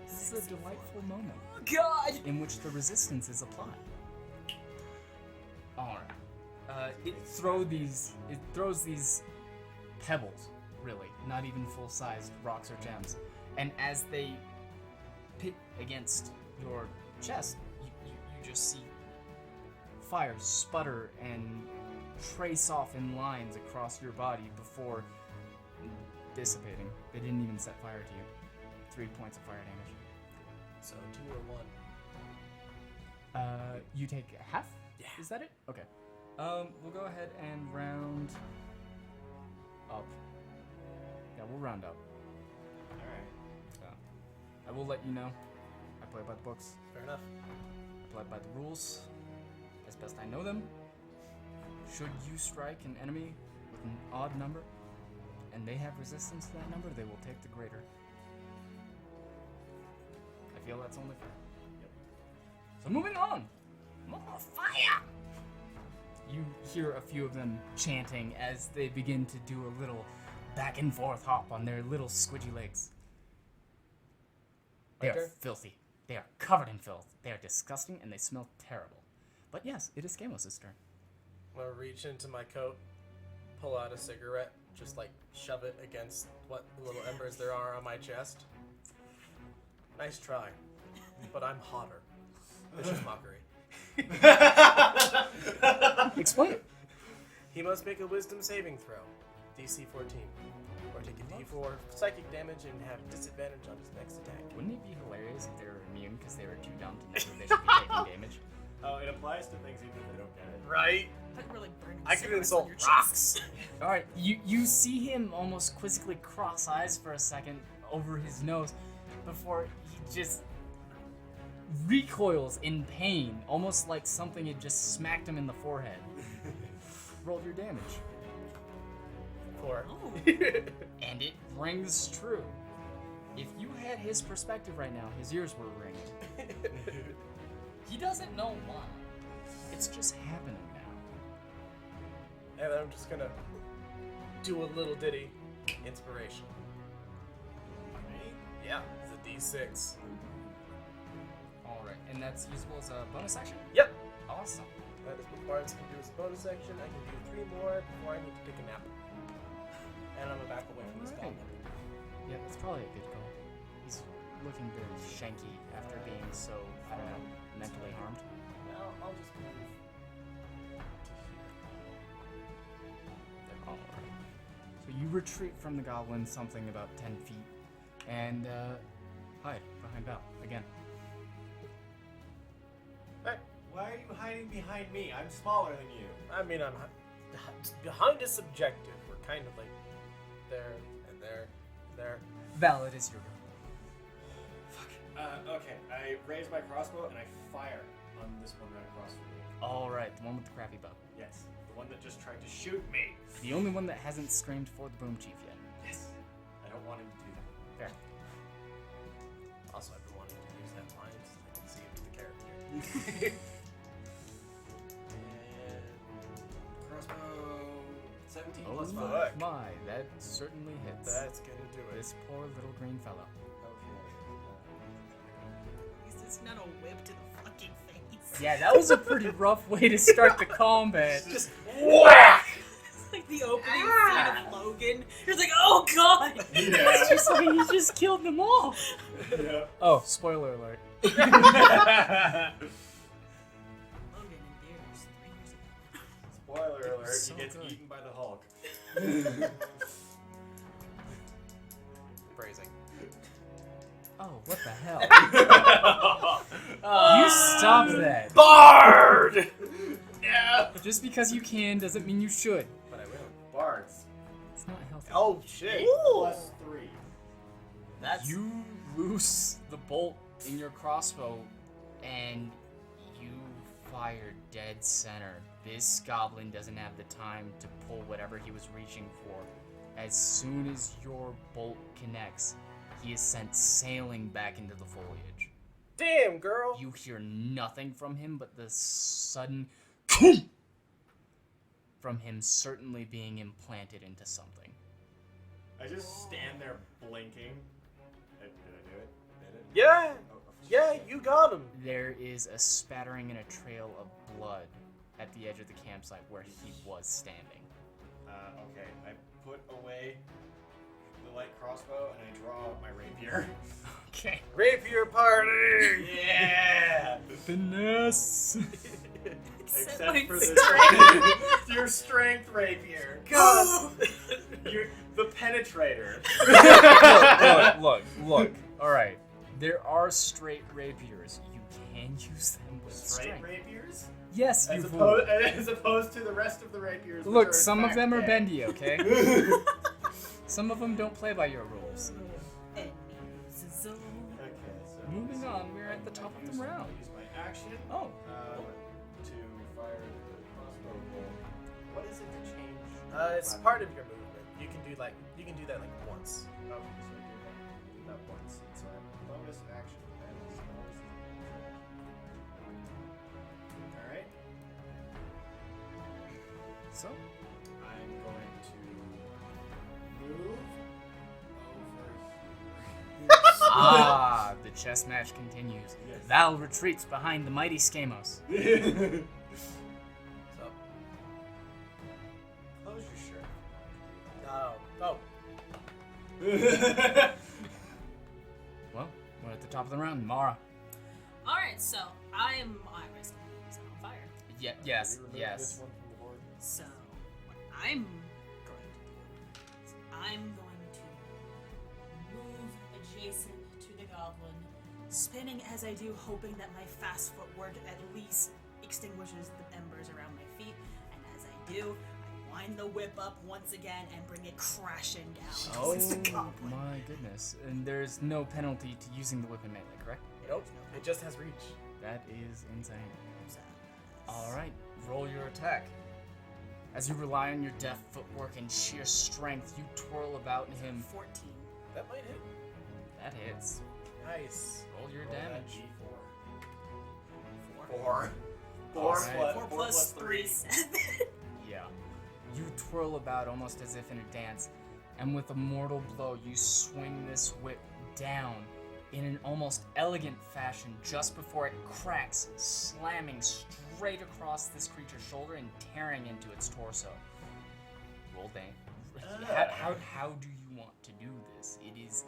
this is a delightful moment Oh, God. in which the resistance is applied. Alright. It throws these pebbles, really, not even full-sized rocks or gems. And as they pit against your chest, you just see fire sputter and trace off in lines across your body before dissipating. They didn't even set fire to you. 3 points of fire damage. So 2 or 1? You take half? Yeah. Is that it? Okay. We'll go ahead and round up. Yeah, we'll round up. Alright. I will let you know. I play by the books. Fair enough. I play by the rules as best I know them. Should you strike an enemy with an odd number, and they have resistance to that number, they will take the greater. I feel that's only fair. Yep. So moving on. More fire! You hear a few of them chanting as they begin to do a little back and forth hop on their little squidgy legs. They My are turn? filthy. They are covered in filth. They are disgusting and they smell terrible. But yes, it is Skamos' turn. I'm gonna reach into my coat, pull out a cigarette, just like shove it against what little embers there are on my chest. Nice try, but I'm hotter. Vicious mockery. Explain it. He must make a wisdom saving throw, DC 14, or take a D4 psychic damage and have disadvantage on his next attack. Wouldn't it be hilarious if they were immune because they were too dumb to know that they should be taking damage? Oh, it applies to things even if they don't get it. Right? But we're like burning I could cigarettes insult on your chest. rocks. All right, you see him almost quizzically cross eyes for a second over his nose before he just recoils in pain, almost like something had just smacked him in the forehead. Roll your damage. 4. Oh. And it rings true. If you had his perspective right now, his ears were ringing. He doesn't know why. It's just happening now. And I'm just gonna do a little ditty. Inspiration. Right? Yeah, it's a D6. Alright, and that's usable as a bonus action? Yep. Awesome. That is what Bards can do as a bonus action. I can do 3 more before I need to take a nap. And I'm gonna back away from this Alright. goblin. Yeah, that's probably a good call. He's looking very shanky after being so, I don't know, mentally harmed. Now I'll just move to here. Alright. So you retreat from the goblin something about 10 feet and hide behind Val again. Hey, Why are you hiding behind me? I'm smaller than you. I mean, behind is subjective. We're kind of like there and there and there. Val, it is your go. Okay, I raise my crossbow and I fire on this one right across from me. Alright, the one with the crappy bow. Yes, the one that just tried to shoot me. The only one that hasn't screamed for the boom chief yet. Yes. I don't want him to do that. Fair. Also, I've been wanting to use that line so I can see it with the character. And crossbow 17 Oh plus 5. fuck. my, that certainly hits. That's gonna do it. This poor little green fellow. At least it's not a whip to the fucking face. Yeah, that was a pretty rough way to start the combat. Just whack! It's like the opening scene of Logan. You're just like, oh god! It's just like he just killed them all. Yeah. Oh, spoiler alert. Logan in theaters 3 years ago. Spoiler alert, So he gets good. eaten by the Hulk. Phrasing. Oh, what the hell? You stop that. Bard! Yeah! Just because you can doesn't mean you should. But I will. Bards. It's not healthy. Oh shit. Plus 3. That's You loose the bolt in your crossbow and you fire dead center. This goblin doesn't have the time to pull whatever he was reaching for. As soon as your bolt connects, he is sent sailing back into the foliage. damn, girl. You hear nothing from him but the sudden from him certainly being implanted into something. I just stand there blinking. Did I do it? Did it? Yeah. Oh, Yeah, shit. you got him. There is a spattering and a trail of blood at the edge of the campsite where he was standing. Okay, I put away the light crossbow and I draw my rapier. Okay. Rapier party. Yeah! Finesse. Except for the the your strength rapier. God. You're the penetrator. Look. All right. There are straight rapiers. You can use them with Straight strength. rapiers? Yes, you As fool. opposed to the rest of the rapiers. which Look, are in some of fact them are dead. bendy, okay? Some of them don't play by your rules. Okay, so Moving on, we're at the top of the round. I'll use my action Oh, to fire the crossbow bolt. What is it to change? It's part of your movement. You can do that like once. Okay, so I do that once. It's a bonus action. That is bonus action. Alright. so I'm going to move over the chess match continues. Yes. Val retreats behind the mighty Skamos. here. So. Close your shirt. Oh. Well, we're at the top of the round. Mara. Alright, so I'm on fire. Yes. Remove Yes. This one from the board. So what I'm going to do is I'm going to move adjacent to the goblin, spinning as I do, hoping that my fast footwork at least extinguishes the embers around my feet, and as I do, I wind the whip up once again and bring it crashing down towards the goblin. My goodness. And there's no penalty to using the whip in melee, correct? Nope, it just has reach. That is insane. So, Alright, roll your attack. As you rely on your deft footwork and sheer strength, you twirl about him. 14. That might hit. That hits. Nice. Roll your Roll that damage. D4. 4. Alright. 4 plus 3, 7. Yeah. You twirl about almost as if in a dance, and with a mortal blow, you swing this whip down in an almost elegant fashion just before it cracks, slamming straight across this creature's shoulder and tearing into its torso. Roll damage. How do you want to do this? It is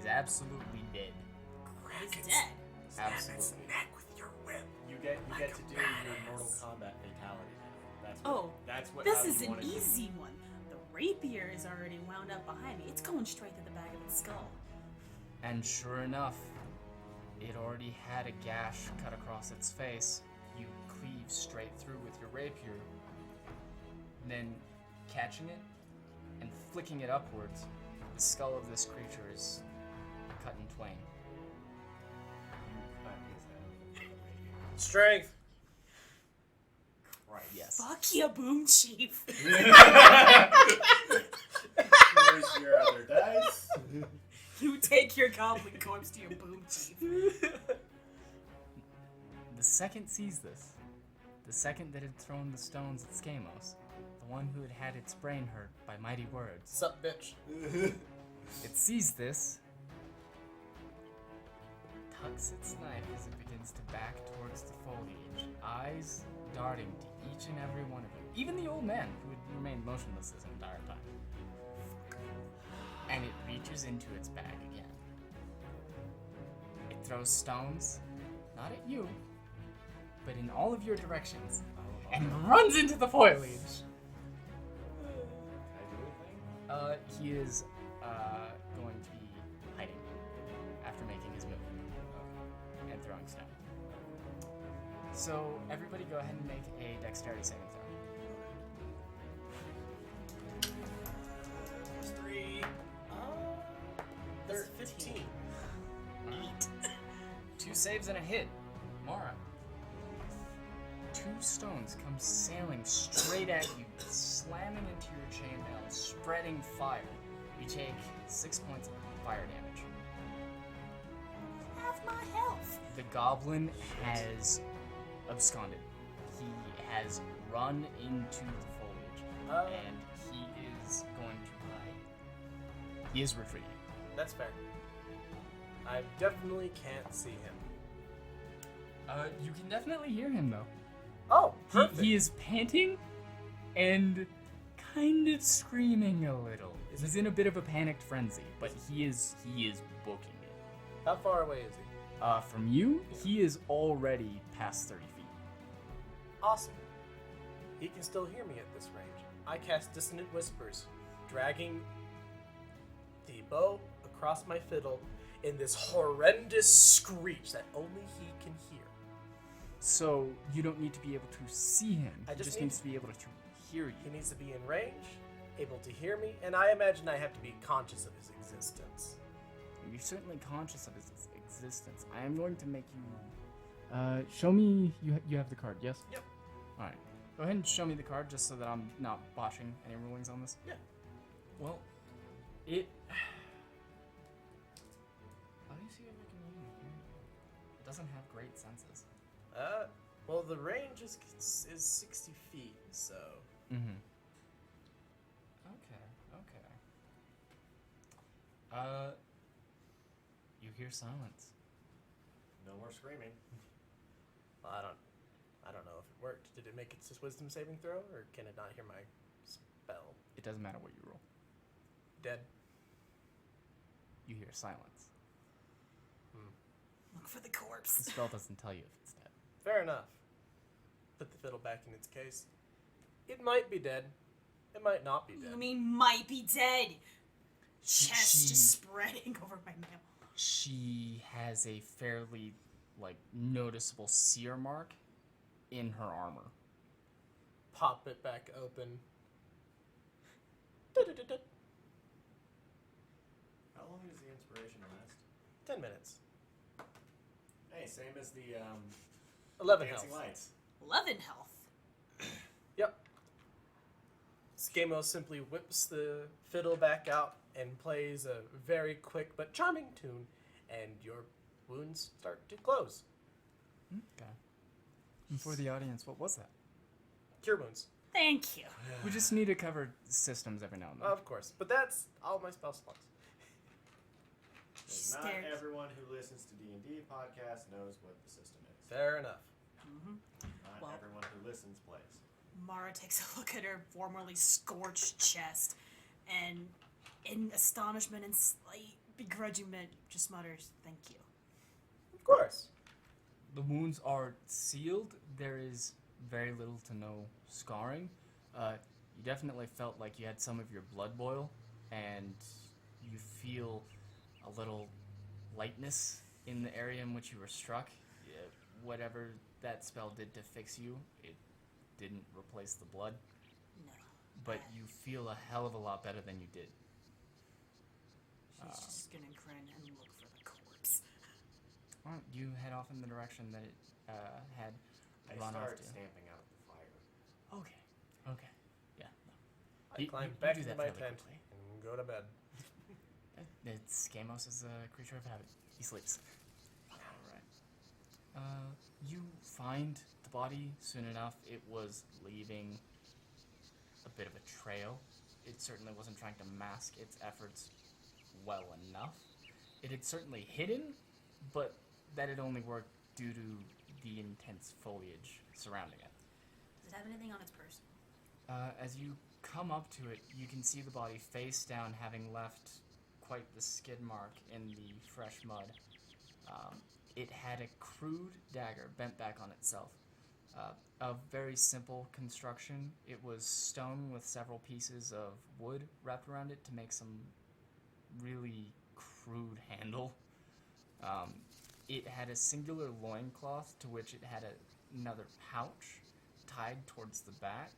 absolutely dead. He's dead. Absolutely. neck with your whip. You get to do your Mortal Kombat fatality now. That's what. This how is you an wanna do it. easy one. The rapier is already wound up behind me. It's going straight to the back of its skull. And sure enough, it already had a gash cut across its face. You cleave straight through with your rapier, then catching it and flicking it upwards, the skull of this creature is cut in twain. You cut his head off. Strength. Right. Yes. Fuck you, Boom Chief. Here's your other dice. You take your goblin corpse to your Boom Chief. The second sees this, the second that had thrown the stones at Skamos, the one who had had its brain hurt by mighty words, Sup, bitch. it sees this, tucks its knife as it begins to back towards the foliage, eyes darting to each and every one of you, even the old man who had remained motionless this entire time. And it reaches into its bag again. It throws stones, not at you, but in all of your directions, and runs into the foliage. Can I do anything? He is going to be hiding after making his move and throwing snow. So everybody, go ahead and make a dexterity saving throw. Plus 3. 15. 2 saves and a hit. Mara. 2 stones come sailing straight at you, slamming into your chainmail, spreading fire. You take 6 points of fire damage. Half my health. The goblin has absconded. He has run into the foliage, and he is going to hide. He is retreating. That's fair. I definitely can't see him. You can definitely hear him though. Oh, perfect. He is panting and kind of screaming a little. He's in a bit of a panicked frenzy, but he is booking it. How far away is he? From you, he is already past 30 feet. Awesome. He can still hear me at this range. I cast Dissonant Whispers, dragging the bow across my fiddle in this horrendous screech that only he can hear. So you don't need to be able to see him. I He just just need- needs to be able to hear He you. needs to be in range, able to hear me, and I imagine I have to be conscious of his existence. You're certainly conscious of his existence. I am going to make you. Show me. You have the card, yes? Yep. All right. Go ahead and show me the card, just so that I'm not botching any rulings on this. Yeah. Well, it. Let me see if I can even hear you. It doesn't have great senses. Well, the range is 60 feet, so... Mm-hmm. Okay. You hear silence. No more screaming. Well, I don't know if it worked. Did it make its wisdom saving throw, or can it not hear my spell? It doesn't matter what you roll. Dead. You hear silence. Look for the The corpse. spell doesn't tell you if it's dead. Fair enough. Put the fiddle back in its case. It might be dead. It might not be dead. You mean might be dead? Chest She- just spreading over my mouth. She has a fairly, noticeable sear mark in her armor. Pop it back open. Da-da-da-da. How long does the inspiration last? 10 minutes. Hey, same as the 11 dancing health. lights. 11 health. Yep. Skamos simply whips the fiddle back out and plays a very quick but charming tune, and your wounds start to close. Okay. And for the audience, what was that? Cure wounds. Thank you. We just need to cover systems every now and then. Of course. But that's all my spell slots. Not Stares. everyone who listens to D&D podcast knows what the system is. Fair enough. Not Well- everyone who listens plays. Mara takes a look at her formerly scorched chest and, in astonishment and slight begrudgment, just mutters, "Thank you." Of course. The wounds are sealed. There is very little to no scarring. You definitely felt like you had some of your blood boil, and you feel a little lightness in the area in which you were struck. Whatever that spell did to fix you, it didn't replace the blood, No. but you feel a hell of a lot better than you did. She's just gonna grin and look for the corpse. Why don't you head off in the direction that it had I run off start to? stamping out the fire. Okay. Yeah. No. I You- climb you back do into that my fairly tent quickly. and go to bed. Skamos is a creature of habit. He sleeps. Alright. You find the body soon enough. It was leaving a bit of a trail. It certainly wasn't trying to mask its efforts well enough. It had certainly hidden, but that had only worked due to the intense foliage surrounding it. Does it have anything on its person? As you come up to it, you can see the body face down, having left quite the skid mark in the fresh mud. It had a crude dagger bent back on itself. Of very simple construction. It was stone with several pieces of wood wrapped around it to make some really crude handle. It had a singular loincloth to which it had another pouch tied towards the back.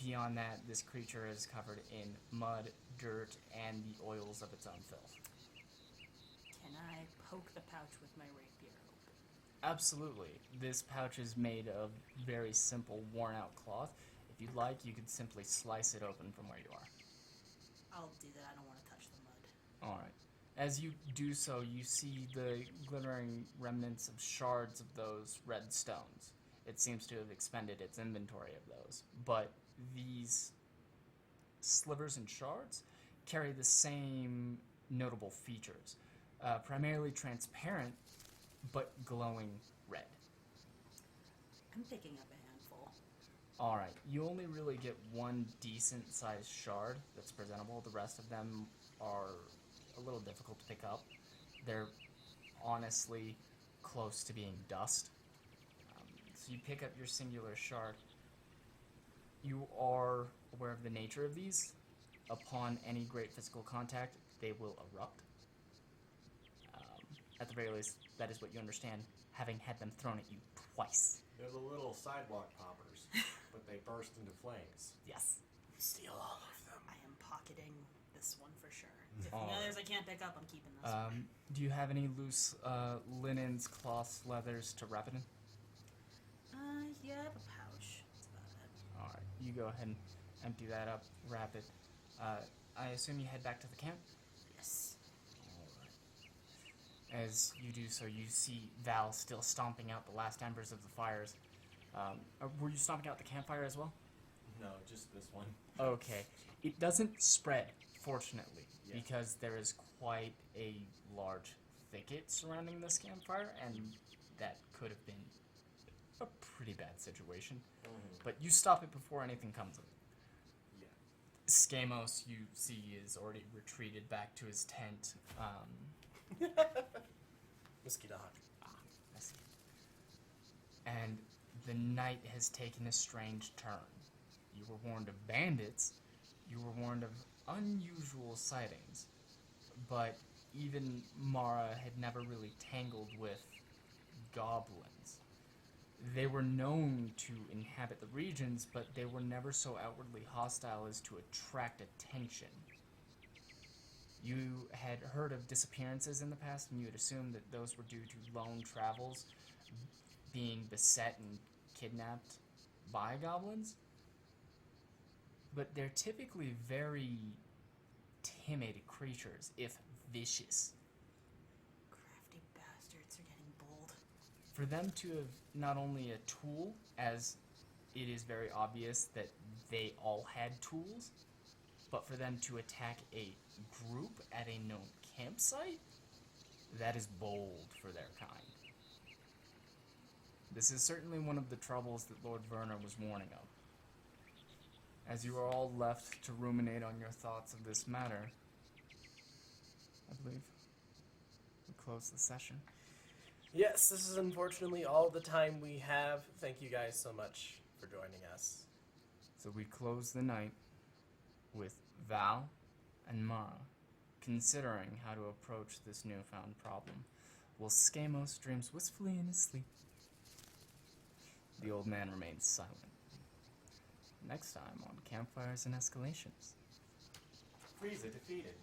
Beyond that, this creature is covered in mud, dirt, and the oils of its own filth. Can I poke the pouch with my rapier open? Absolutely. This pouch is made of very simple, worn-out cloth. If you'd like, you could simply slice it open from where you are. I'll do that. I don't want to touch the mud. Alright. As you do so, you see the glittering remnants of shards of those red stones. It seems to have expended its inventory of those. But these slivers and shards carry the same notable features. Primarily transparent, but glowing red. I'm picking up a handful. Alright, you only really get one decent-sized shard that's presentable. The rest of them are a little difficult to pick up. They're honestly close to being dust. So you pick up your singular shard. You are aware of the nature of these. Upon any great physical contact, they will erupt. At the very least, that is what you understand, having had them thrown at you twice. They're the little sidewalk poppers, but they burst into flames. Yes. Steal all of them. I am pocketing this one for sure. If All the right. others I can't pick up, I'm keeping this one. Do you have any loose linens, cloths, leathers to wrap it in? Yeah, I have a pouch. That's about it. Alright, you go ahead and empty that up, wrap it. I assume you head back to the camp? Yes. As you do so, you see Val still stomping out the last embers of the fires. Were you stomping out the campfire as well? No, just this one. Okay. It doesn't spread, fortunately, Yeah. because there is quite a large thicket surrounding this campfire, and that could have been a pretty bad situation. But you stop it before anything comes of it. Yeah. Skamos, you see, is already retreated back to his tent. Whiskey dog. I see. And the night has taken a strange turn. You were warned of bandits, you were warned of unusual sightings, but even Mara had never really tangled with goblins. They were known to inhabit the regions, but they were never so outwardly hostile as to attract attention. You had heard of disappearances in the past, and you had assumed that those were due to lone travels being beset and kidnapped by goblins. But they're typically very timid creatures, if vicious. Crafty bastards are getting bold. For them to have not only a tool, as it is very obvious that they all had tools, but for them to attack a group at a known campsite, that is bold for their kind. This is certainly one of the troubles that Lord Werner was warning of. As you are all left to ruminate on your thoughts of this matter, I believe we close the session. Yes, this is unfortunately all the time we have. Thank you guys so much for joining us. So we close the night with Val and Mara considering how to approach this newfound problem, while Skamos dreams wistfully in his sleep. The old man remains silent. Next time on Campfires and Escalations. Frieza defeated.